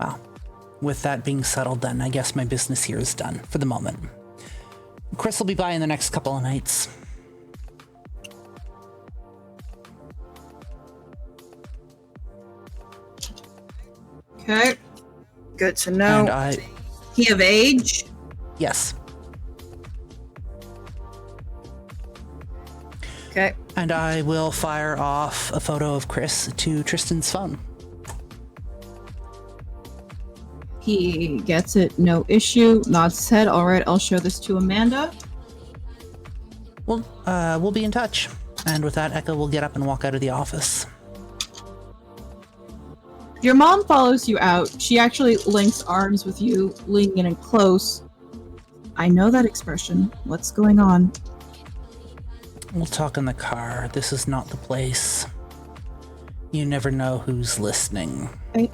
Well, with that being settled then, I guess my business here is done for the moment. Chris will be by in the next couple of nights. Okay. Good to know. And he of age? Yes. Okay. And I will fire off a photo of Chris to Tristan's phone. He gets it, no issue. Nods his head. All right, I'll show this to Amanda. We'll be in touch. And with that, Echo will get up and walk out of the office. Your mom follows you out. She actually links arms with you, leaning in close. I know that expression. What's going on? We'll talk in the car. This is not the place. You never know who's listening. Right.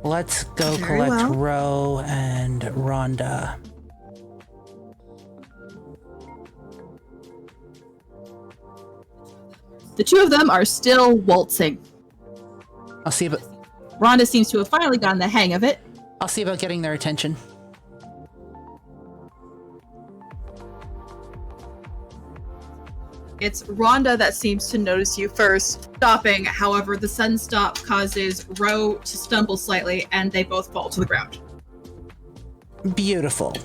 Let's go Very collect well. Ro and Rhonda. The two of them are still waltzing. I'll see about Rhonda seems to have finally gotten the hang of it. getting their attention. It's Rhonda that seems to notice you first, stopping. However, the sudden stop causes Ro to stumble slightly, and they both fall to the ground. Beautiful.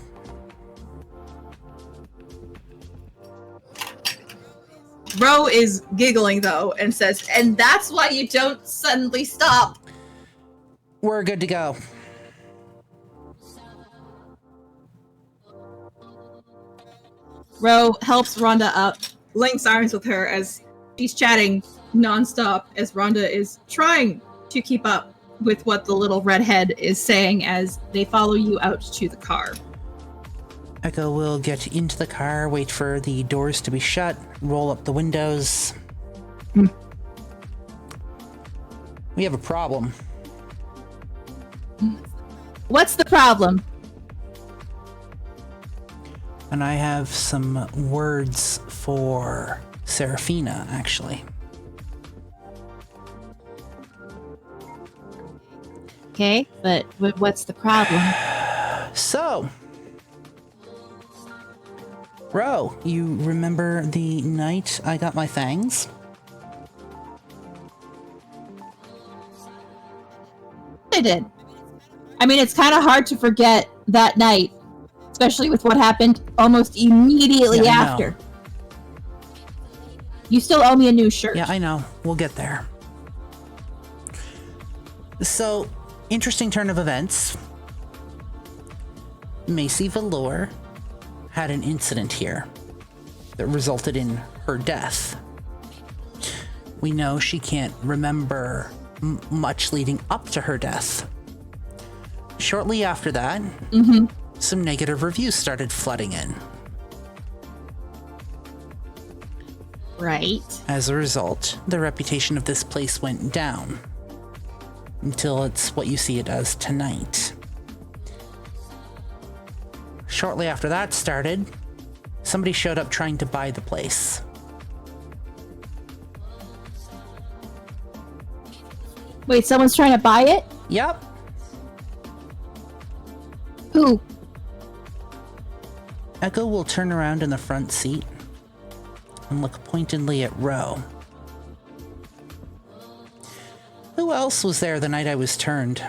Ro is giggling, though, and says, "And that's why you don't suddenly stop." We're good to go. Ro helps Rhonda up, links arms with her as she's chatting nonstop as Rhonda is trying to keep up with what the little redhead is saying as they follow you out to the car. Echo will get into the car, wait for the doors to be shut, roll up the windows. We have a problem. What's the problem? And I have some words for Serafina, actually. Okay, but what's the problem? So, Ro, you remember the night I got my fangs? I did. I mean, it's kind of hard to forget that night, especially with what happened almost immediately after. You still owe me a new shirt. Yeah, I know. We'll get there. So, interesting turn of events. Macy Velour had an incident here that resulted in her death. We know she can't remember much leading up to her death. Shortly after that, some negative reviews started flooding in. Right. As a result, the reputation of this place went down until it's what you see it as tonight. Shortly after that started, somebody showed up trying to buy the place. Wait, someone's trying to buy it? Yep. Who? Echo will turn around in the front seat and look pointedly at Ro. Who else was there the night I was turned?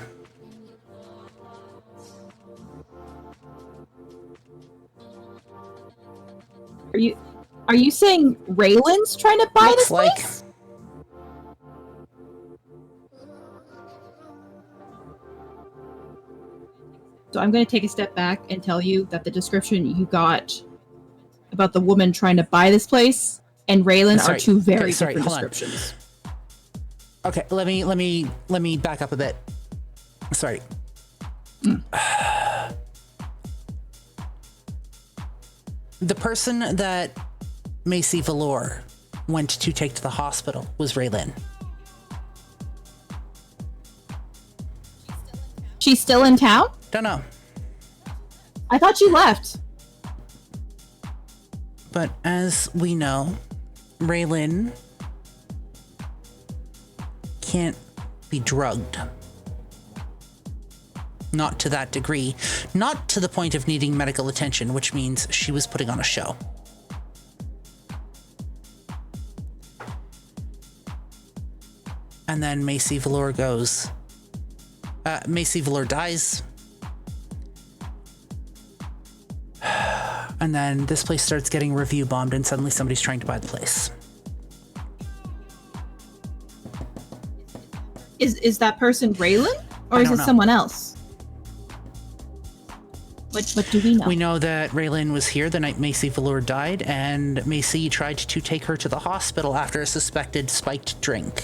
Are you saying Raylan's trying to buy this place? So I'm going to take a step back and tell you that the description you got about the woman trying to buy this place and Raylan are two very different descriptions. Okay, let me back up a bit. Sorry. The person that Macy Velour went to take to the hospital was Raylan. She's still in town? Don't know. I thought she left. But as we know, Raylan can't be drugged. Not to that degree. Not to the point of needing medical attention, which means she was putting on a show. And then Macy Velour goes... Macy Velour dies. And then this place starts getting review bombed, and suddenly somebody's trying to buy the place. Is that person Raylan? Or is it someone else? What do we know? We know that Raylan was here the night Macy Velour died, and Macy tried to take her to the hospital after a suspected spiked drink.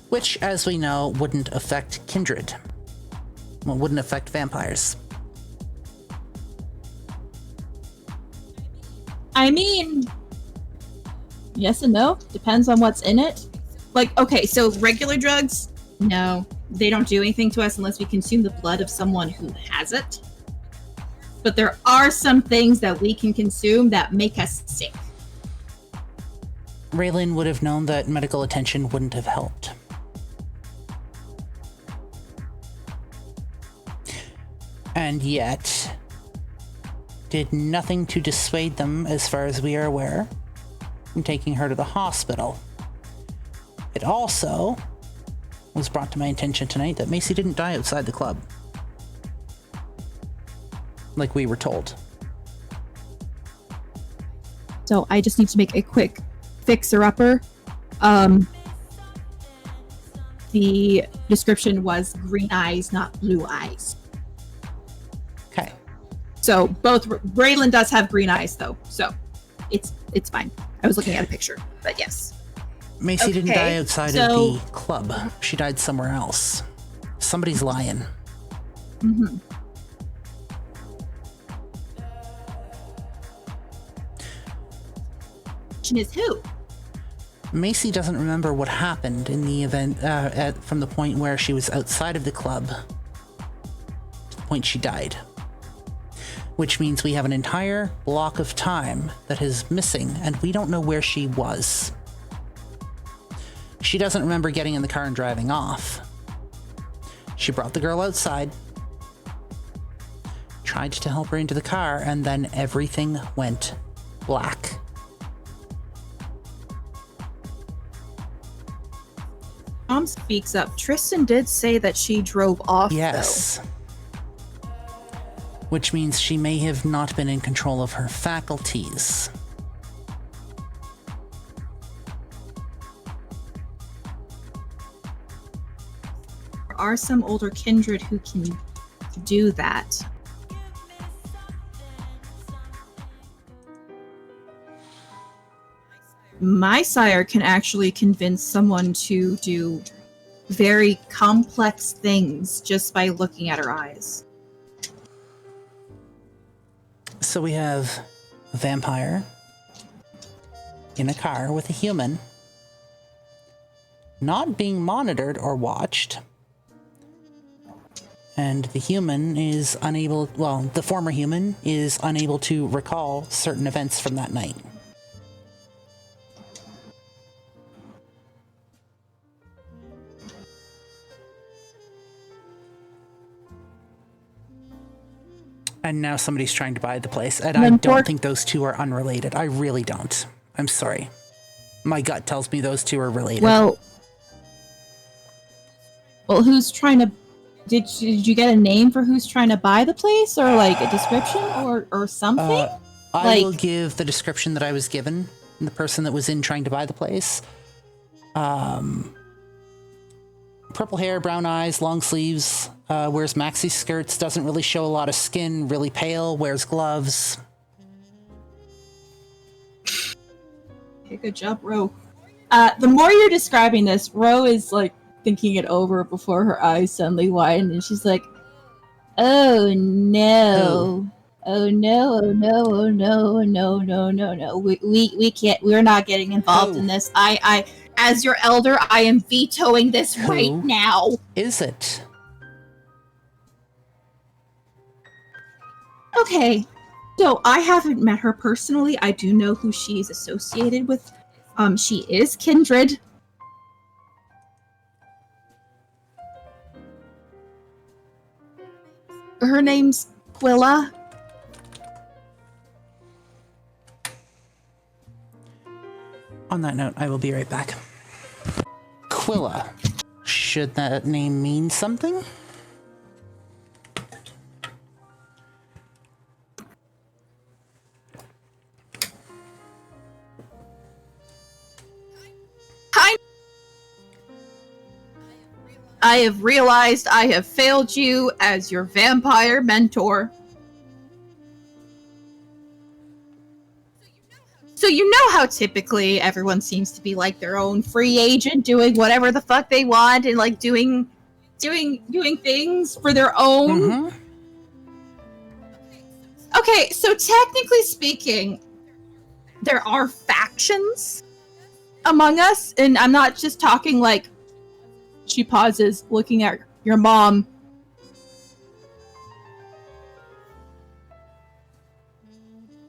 Which, as we know, wouldn't affect kindred. Well, wouldn't affect vampires. I mean, yes and no. Depends on what's in it. Like, okay, so regular drugs, no. They don't do anything to us unless we consume the blood of someone who has it. But there are some things that we can consume that make us sick. Raylan would have known that medical attention wouldn't have helped. And yet, did nothing to dissuade them, as far as we are aware, from taking her to the hospital. It also was brought to my attention tonight that Macy didn't die outside the club, like we were told. So I just need to make a quick fixer-upper. The description was green eyes, not blue eyes. Okay. So both Raylan does have green eyes, though, so it's fine. I was looking at a picture, but yes. Macy didn't die outside of the club. She died somewhere else. Somebody's lying. Mm-hmm. Is who? Macy doesn't remember what happened in the event from the point where she was outside of the club to the point she died. Which means we have an entire block of time that is missing, and we don't know where she was. She doesn't remember getting in the car and driving off. She brought the girl outside, tried to help her into the car, and then everything went black. Tom speaks up. Tristan did say that she drove off, yes. Though. Which means she may have not been in control of her faculties. There are some older kindred who can do that. My sire can actually convince someone to do very complex things just by looking at her eyes. So we have a vampire in a car with a human, not being monitored or watched. And the human is unable, well, the former human is unable to recall certain events from that night. And now somebody's trying to buy the place. And I don't think those two are unrelated. I really don't. I'm sorry. My gut tells me those two are related. Well, who's trying to... Did you get a name for who's trying to buy the place? Or like a description or something? I will give the description that I was given. The person that was in trying to buy the place. Purple hair, brown eyes, long sleeves, wears maxi skirts, doesn't really show a lot of skin, really pale, wears gloves. Okay, good job, Ro. The more you're describing this, Ro is like thinking it over before her eyes suddenly widen, and she's like, "Oh no. Oh no, oh no, oh no, oh no, no, no, no. We can't, we're not getting involved in this. I as your elder, I am vetoing this right now." Is it? Okay. So I haven't met her personally. I do know who she's associated with. She is kindred. Her name's Quilla. On that note, I will be right back. Quilla. Should that name mean something? I have realized I have failed you as your vampire mentor. So you know how typically everyone seems to be like their own free agent, doing whatever the fuck they want and like doing things for their own. Mm-hmm. Okay, so technically speaking, there are factions among us, and I'm not just talking like. She pauses, looking at your mom.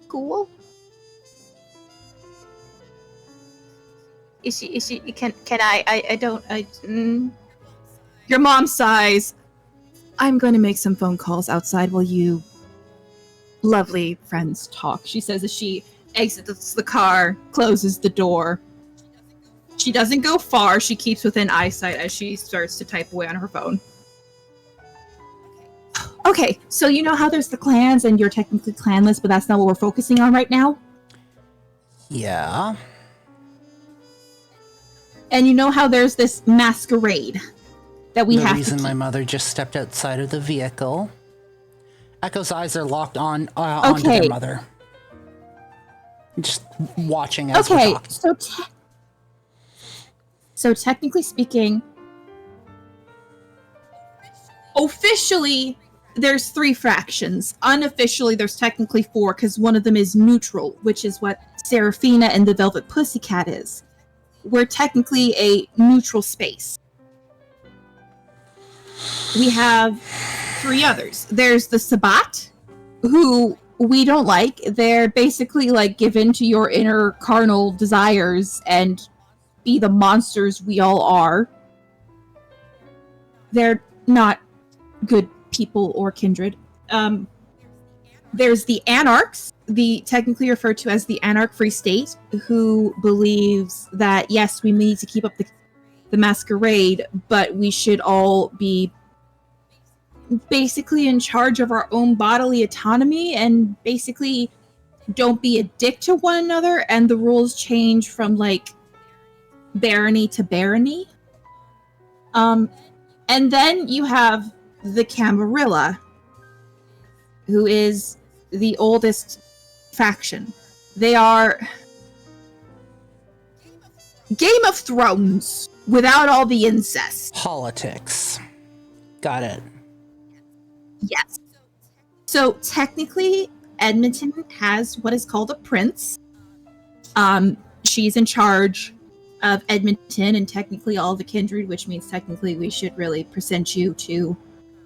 Cool. Is she, can I don't, Your mom sighs. I'm going to make some phone calls outside while you lovely friends talk, she says as she exits the car, closes the door. She doesn't go far, she keeps within eyesight as she starts to type away on her phone. Okay, so you know how there's the clans and you're technically clanless, but that's not what we're focusing on right now? Yeah. And you know how there's this masquerade that we have to The reason keep. my mother just stepped outside of the vehicle. Echo's eyes are locked onto their mother. Just watching as we're talking. So technically speaking, officially, there's 3 fractions. Unofficially, there's technically 4, because one of them is neutral, which is what Seraphina and the Velvet Pussycat is. We're technically a neutral space. We have 3 others. There's the Sabbat, who we don't like. They're basically like given to your inner carnal desires and be the monsters we all are. They're not good people or kindred. There's the Anarchs, technically referred to as the Anarch Free State, who believes that yes, we need to keep up the masquerade, but we should all be basically in charge of our own bodily autonomy and basically don't be a dick to one another, and the rules change from like barony to barony. And then you have the Camarilla, who is the oldest faction. They are Game of Thrones without all the incest. Politics. Got it. Yes. So technically, Edmonton has what is called a prince. She's in charge of Edmonton and technically all the kindred, which means technically we should really present you to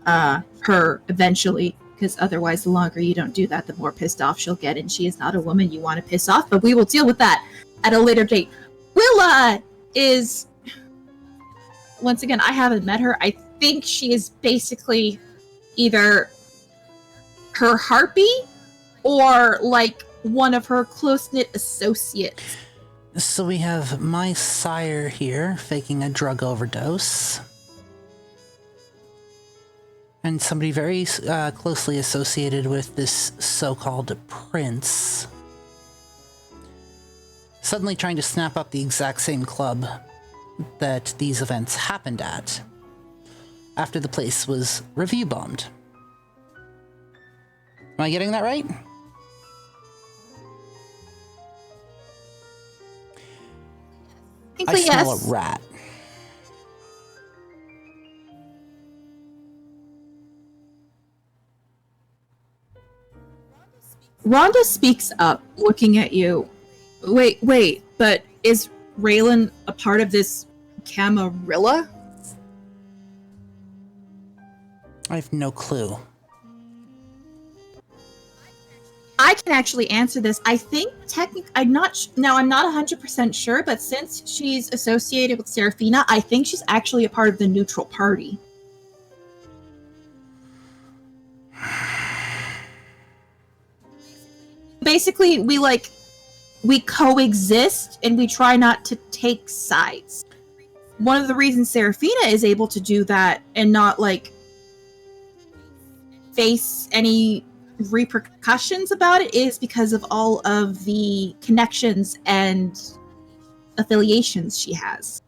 her eventually, because otherwise the longer you don't do that, the more pissed off she'll get, and she is not a woman you want to piss off, but we will deal with that at a later date. Willa is, once again, I haven't met her. I think she is basically either her harpy or like one of her close-knit associates. So we have my sire here faking a drug overdose. And somebody very closely associated with this so-called prince suddenly trying to snap up the exact same club that these events happened at after the place was review bombed. Am I getting that right? I smell a rat. Rhonda speaks up, looking at you. Wait, but is Raylan a part of this Camarilla? I have no clue. I can actually answer this. I think I'm not 100% sure, but since she's associated with Seraphina, I think she's actually a part of the neutral party. basically, we coexist and we try not to take sides. One of the reasons Serafina is able to do that and not face any repercussions about it is because of all of the connections and affiliations she has.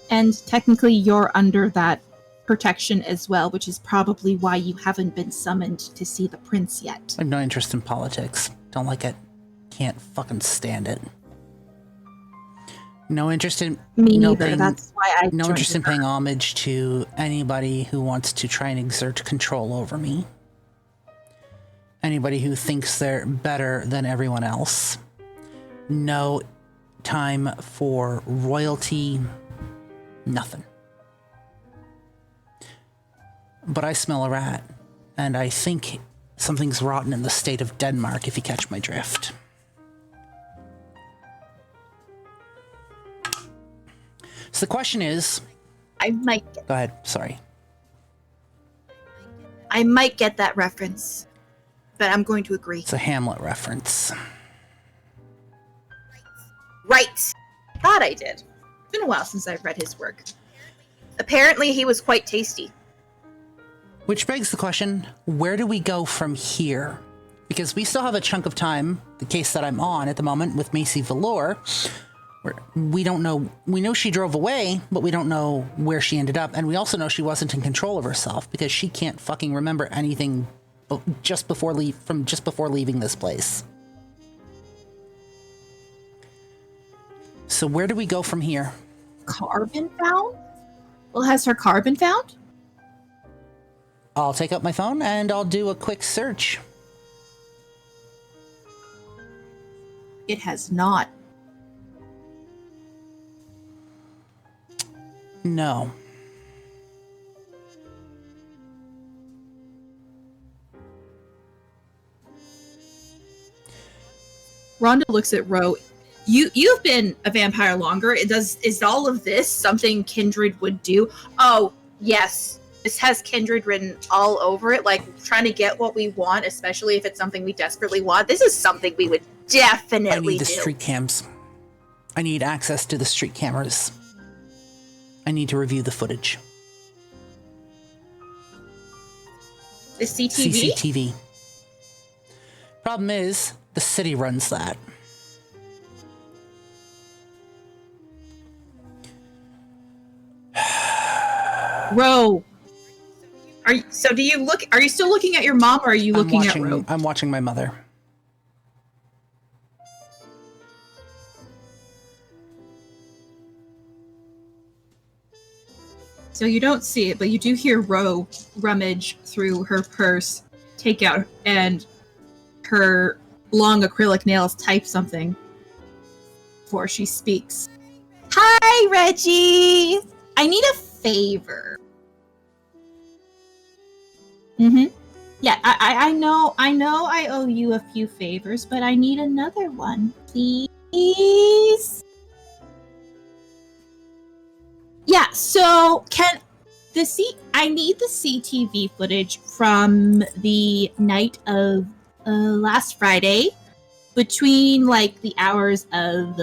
And technically you're under that protection as well, which is probably why you haven't been summoned to see the prince yet. I have no interest in politics. Don't like it. Can't fucking stand it. No interest in me neither. That's why I no interest in paying homage to anybody who wants to try and exert control over me. Anybody who thinks they're better than everyone else. No time for royalty. Nothing. But I smell a rat, and I think something's rotten in the state of Denmark, if you catch my drift. So the question is... I might Go ahead, sorry. I might get that reference, but I'm going to agree. It's a Hamlet reference. Right! Thought I did. It's been a while since I've read his work. Apparently he was quite tasty. Which begs the question, where do we go from here? Because we still have a chunk of time, the case that I'm on at the moment with Macy Velour, where we don't know, we know she drove away, but we don't know where she ended up. And we also know she wasn't in control of herself because she can't fucking remember anything just before leaving this place. So where do we go from here? Car been found? Well, has her car been found? I'll take out my phone and I'll do a quick search. It has not. No. Rhonda looks at Ro. You've been a vampire longer. Is all of this something Kindred would do? Oh, yes. This has Kindred written all over it, trying to get what we want, especially if it's something we desperately want. This is something we would definitely do. I need the street cams. I need access to the street cameras. I need to review the footage. The CCTV? CCTV. Problem is, the city runs that. Ro. Are you still looking at your mom, or are you looking at Ro? I'm watching my mother. So you don't see it, but you do hear Ro rummage through her purse, take out, and her long acrylic nails type something before she speaks. Hi, Reggie! I need a favor. Yeah, I know I owe you a few favors, but I need another one, please. Yeah, so I need the CTV footage from the night of last Friday between the hours of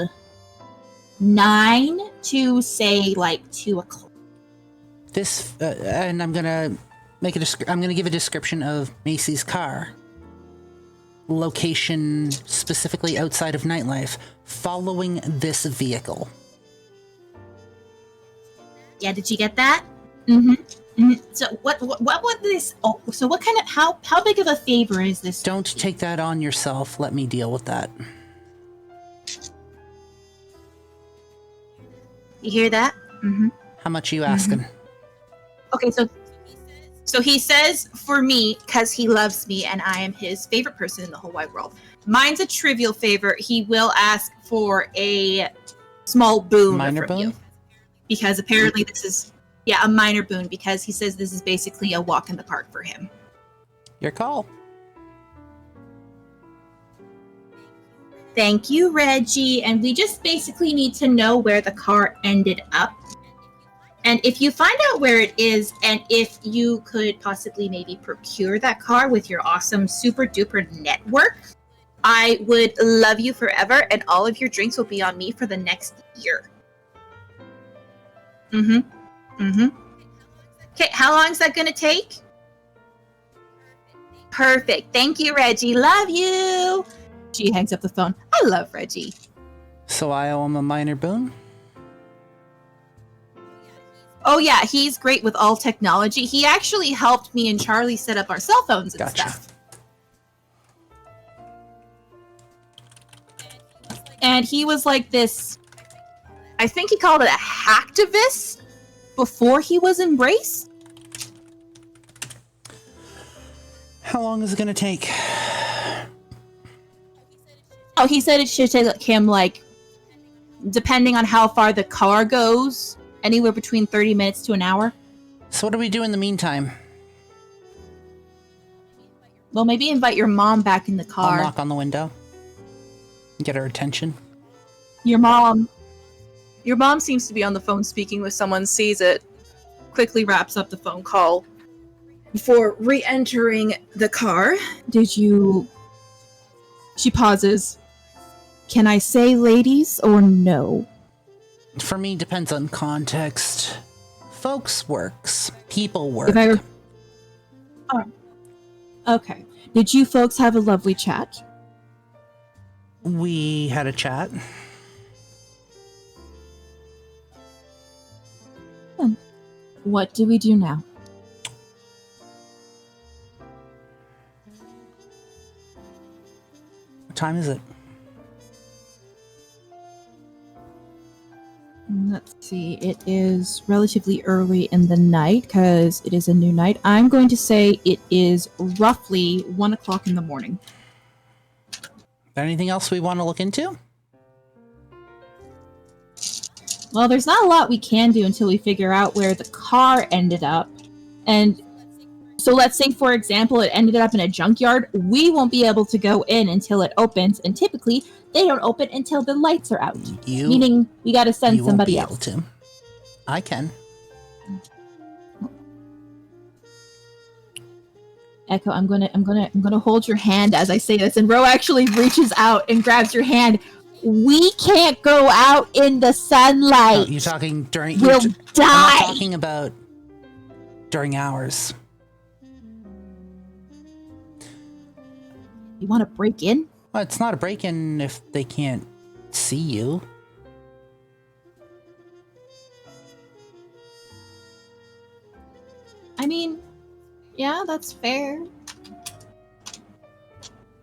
9 to say 2 o'clock. This and I'm gonna give a description of Macy's car. Location specifically outside of Nite Life, following this vehicle. Yeah, did you get that? So what would this? Oh, so what kind of how big of a favor is this? Don't take that on yourself. Let me deal with that. You hear that? How much are you asking? Okay, so he says for me, because he loves me and I am his favorite person in the whole wide world. Mine's a trivial favor. He will ask for a small boon from you. Because apparently this is, a minor boon, because he says this is basically a walk in the park for him. Your call. Thank you, Reggie. And we just basically need to know where the car ended up. And if you find out where it is, and if you could possibly maybe procure that car with your awesome super duper network, I would love you forever, and all of your drinks will be on me for the next year. Okay, how long is that going to take? Perfect. Thank you, Reggie. Love you. She hangs up the phone. I love Reggie. So I owe him a minor boon? Oh, yeah, he's great with all technology. He actually helped me and Charlie set up our cell phones and stuff. And he was like this, I think he called it a hacktivist before he was embraced. How long is it going to take? Oh, he said it should take him, like, depending on how far the car goes, anywhere between 30 minutes to an hour. So what do we do in the meantime? Well, maybe invite your mom back in the car. I'll knock on the window. Get her attention. Your mom seems to be on the phone speaking with someone, sees it, quickly wraps up the phone call before re-entering the car. She pauses. Can I say ladies or no? For me, depends on context. Folks works. People work. Oh. Okay. Did you folks have a lovely chat? We had a chat. What do we do now? What time is it? Let's see. It is relatively early in the night because it is a new night. I'm going to say it is roughly 1 o'clock in the morning. Anything else we want to look into? Well, there's not a lot we can do until we figure out where the car ended up. And so let's say, for example, it ended up in a junkyard. We won't be able to go in until it opens. And typically, they don't open until the lights are out. Meaning, we got to send somebody else. You won't be able to. I can. Echo, I'm gonna hold your hand as I say this. And Ro actually reaches out and grabs your hand. We can't go out in the sunlight. Oh, you're talking during... We'll die. I'm not talking about during hours. You want to break in? Well, it's not a break-in if they can't see you. I mean, yeah, that's fair.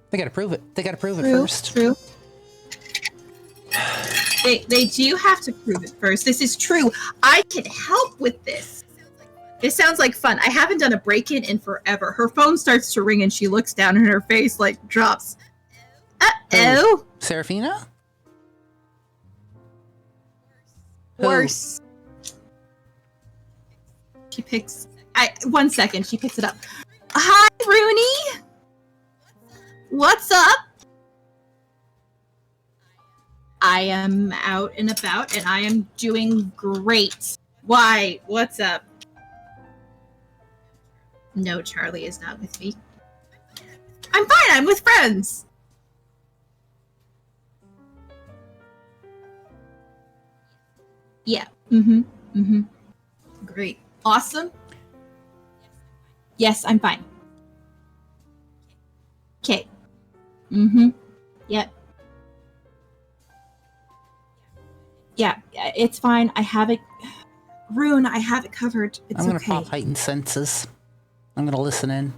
They gotta prove it. They gotta prove it True, first. True. They do have to prove it first. This is true. I can help with this. This sounds like fun. I haven't done a break-in in forever. Her phone starts to ring and she looks down and her face like drops. Uh-oh. Serafina? Worse. She picks... 1 second. She picks it up. Hi, Rooney. What's up? I am out and about, and I am doing great. Why? What's up? No, Charlie is not with me. I'm fine, I'm with friends! Yeah. Great. Awesome. Yes, I'm fine. Okay. Yep. Yeah, it's fine. I have it. Rune, I have it covered. It's I'm gonna okay. pop heightened senses. I'm gonna listen in.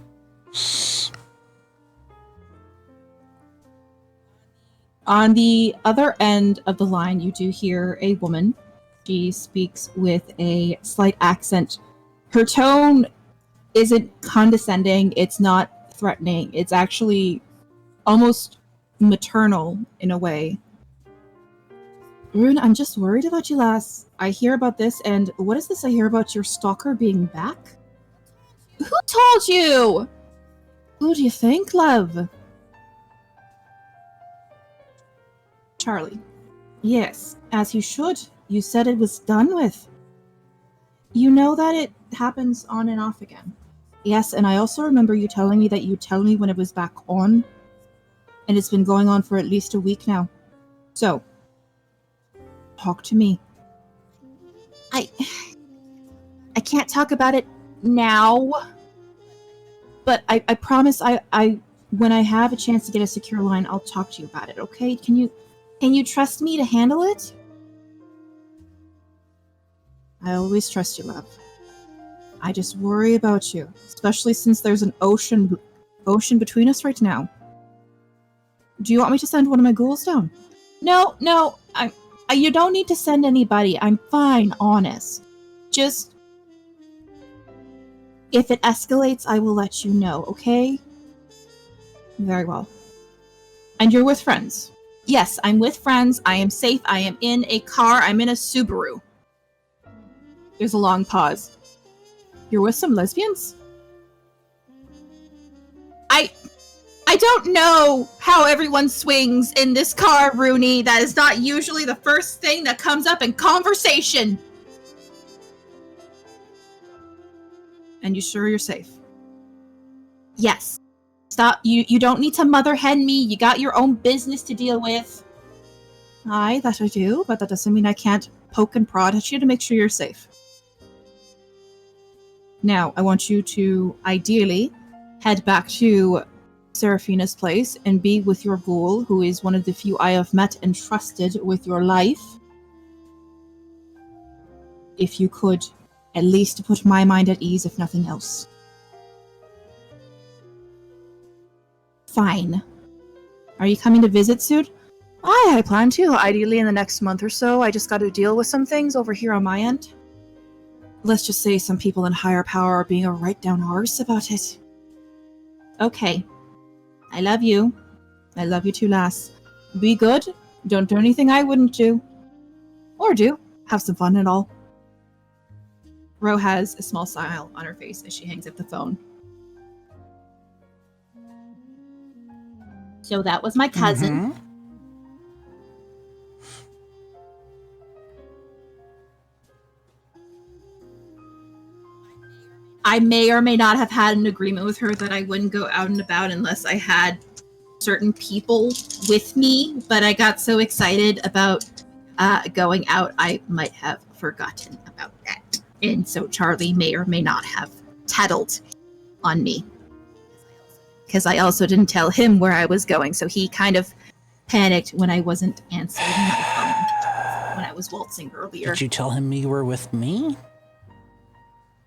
On the other end of the line, you do hear a woman. She speaks with a slight accent. Her tone isn't condescending. It's not threatening. It's actually almost maternal in a way. Rune, I'm just worried about you, lass. I hear about this, and what is this I hear about your stalker being back? Who told you? Who do you think, love? Charlie. Yes, as you should. You said it was done with. You know that it happens on and off again. Yes, and I also remember you telling me that you'd tell me when it was back on, and it's been going on for at least a week now. So, talk to me. I can't talk about it now, but I promise I when I have a chance to get a secure line, I'll talk to you about it, okay? Can you trust me to handle it? I always trust you, love. I just worry about you, especially since there's an ocean between us right now. Do you want me to send one of my ghouls down? No, you don't need to send anybody. I'm fine, honest. Just, if it escalates, I will let you know, okay? Very well. And you're with friends? Yes, I'm with friends. I am safe. I am in a car. I'm in a Subaru. There's a long pause. You're with some lesbians? I don't know how everyone swings in this car, Rooney. That is not usually the first thing that comes up in conversation. And you sure you're safe? Yes. Stop. You don't need to mother hen me. You got your own business to deal with. Aye, that I do, but that doesn't mean I can't poke and prod at you to make sure you're safe. Now, I want you to, ideally, head back to Seraphina's place and be with your ghoul, who is one of the few I have met and trusted with your life. If you could, at least to put my mind at ease, if nothing else. Fine. Are you coming to visit soon? I plan to, ideally in the next month or so. I just got to deal with some things over here on my end. Let's just say some people in higher power are being a right down arse about it. Okay. I love you. I love you too, lass. Be good. Don't do anything I wouldn't do. Or do. Have some fun and all. Ro has a small smile on her face as she hangs up the phone. So that was my cousin. Mm-hmm. I may or may not have had an agreement with her that I wouldn't go out and about unless I had certain people with me, but I got so excited about going out, I might have forgotten about that. And so Charlie may or may not have tattled on me. Because I also didn't tell him where I was going, so he kind of panicked when I wasn't answering my phone when I was waltzing earlier. Did you tell him you were with me?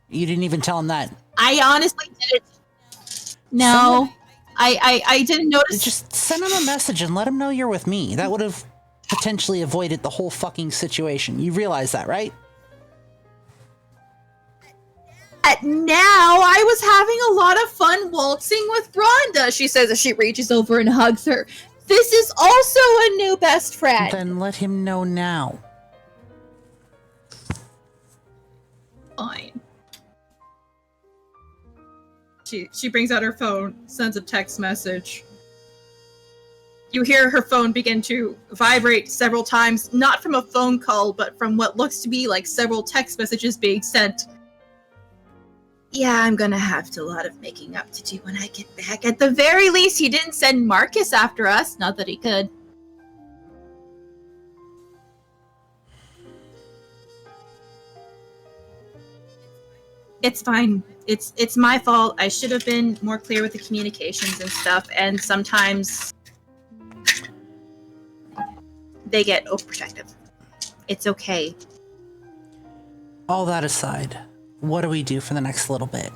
You didn't even tell him that. I honestly didn't. No. I didn't notice. Just send him a message and let him know you're with me. That would have potentially avoided the whole fucking situation. You realize that, right? Now I was having a lot of fun waltzing with Rhonda, she says as she reaches over and hugs her. This is also a new best friend. Then let him know now. Fine. She brings out her phone, sends a text message. You hear her phone begin to vibrate several times, not from a phone call, but from what looks to be like several text messages being sent. Yeah, I'm gonna have a lot of making up to do when I get back. At the very least, he didn't send Marcus after us. Not that he could. It's fine. It's my fault. I should have been more clear with the communications and stuff, and sometimes they get overprotective. It's okay. All that aside, what do we do for the next little bit?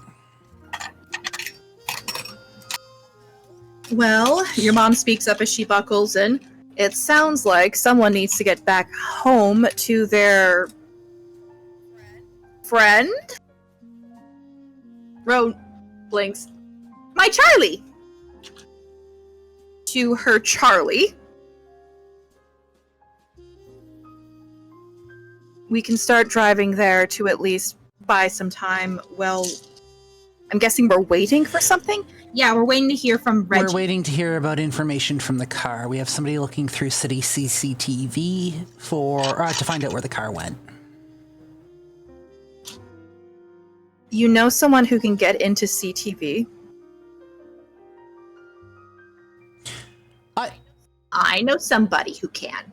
Well, your mom speaks up as she buckles in. It sounds like someone needs to get back home to their friend? Ro blinks. My Charlie! To her Charlie. We can start driving there to at least buy some time. Well, I'm guessing we're waiting for something? Yeah, we're waiting to hear from Reggie. We're waiting to hear about information from the car. We have somebody looking through city CCTV to find out where the car went. You know someone who can get into CTV? I know somebody who can.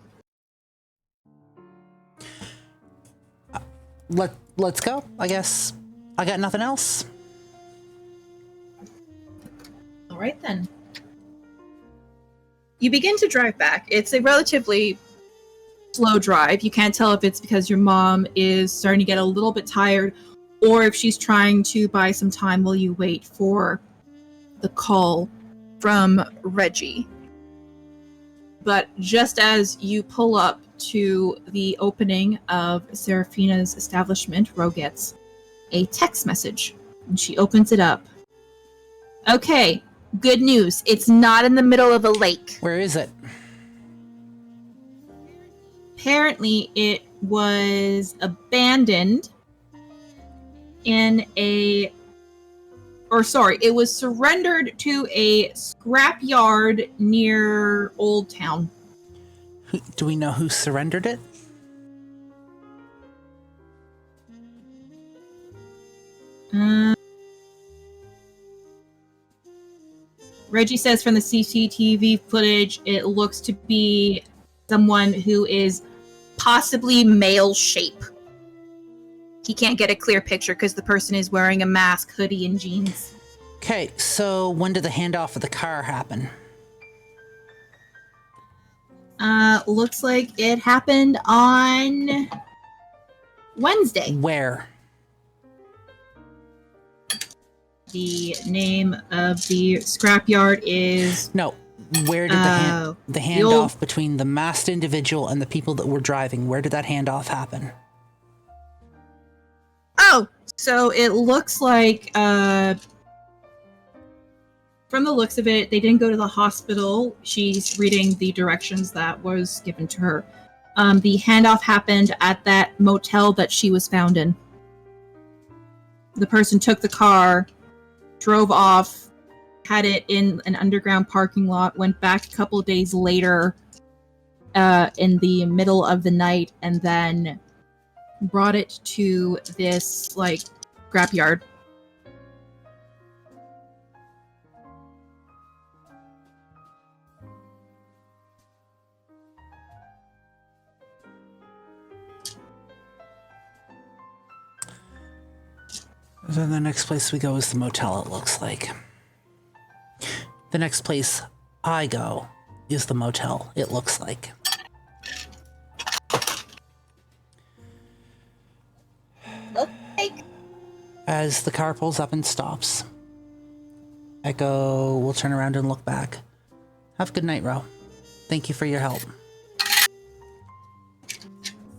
Let's go, I guess. I got nothing else. All right, then. You begin to drive back. It's a relatively slow drive. You can't tell if it's because your mom is starting to get a little bit tired or if she's trying to buy some time while you wait for the call from Reggie. But just as you pull up to the opening of Seraphina's establishment, Ro gets a text message, and she opens it up. Okay, good news. It's not in the middle of a lake. Where is it? Apparently, it was abandoned in it was surrendered to a scrapyard near Old Town. Do we know who surrendered it? Reggie says from the CCTV footage, it looks to be someone who is possibly male shape. He can't get a clear picture because the person is wearing a mask, hoodie, and jeans. Okay, so when did the handoff of the car happen? Looks like it happened on Wednesday. Where? The name of the scrapyard is... No, where did the handoff between the masked individual and the people that were driving, where did that handoff happen? Oh, so it looks like, from the looks of it, they didn't go to the hospital. She's reading the directions that was given to her. The handoff happened at that motel that she was found in. The person took the car, drove off, had it in an underground parking lot, went back a couple of days later in the middle of the night, and then brought it to this, like, scrapyard. Then the next place we go is the motel, it looks like. The next place I go is the motel, it looks like. As the car pulls up and stops, Echo will turn around and look back. Have a good night, Ro. Thank you for your help.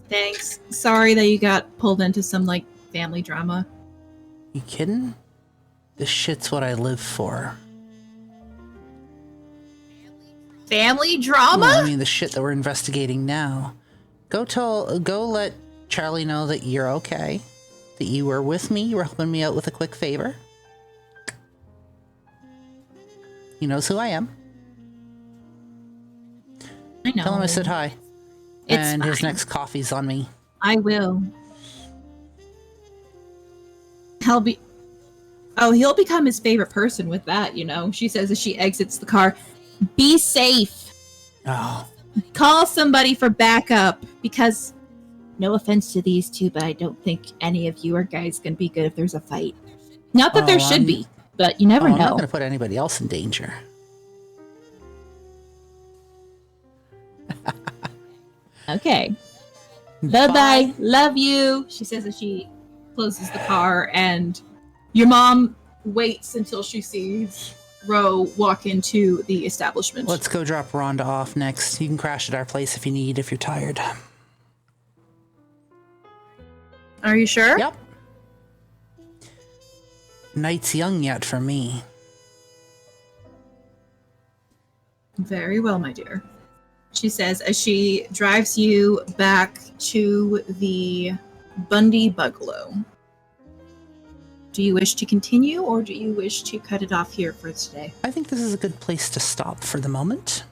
Thanks. Sorry that you got pulled into some, like, family drama. You kidding? This shit's what I live for. Family drama? Well, I mean, the shit that we're investigating now. Go let Charlie know that you're okay. That you were with me. You were helping me out with a quick favor. He knows who I am. I know. Tell him I said hi. It's and fine. His next coffee's on me. I will. He'll become his favorite person with that, you know. She says as she exits the car, be safe. Oh. Call somebody for backup, because no offense to these two, but I don't think any of you are guys gonna be good if there's a fight. Not that there should be, but you never know. I'm not gonna put anybody else in danger. Okay. Bye-bye. Love you. She says as she closes the car, and your mom waits until she sees Ro walk into the establishment. Let's go drop Rhonda off next. You can crash at our place if you need, if you're tired. Are you sure? Yep. Night's young yet for me. Very well, my dear. She says as she drives you back to the Bundy Bungalow. Do you wish to continue, or do you wish to cut it off here for today? I think this is a good place to stop for the moment.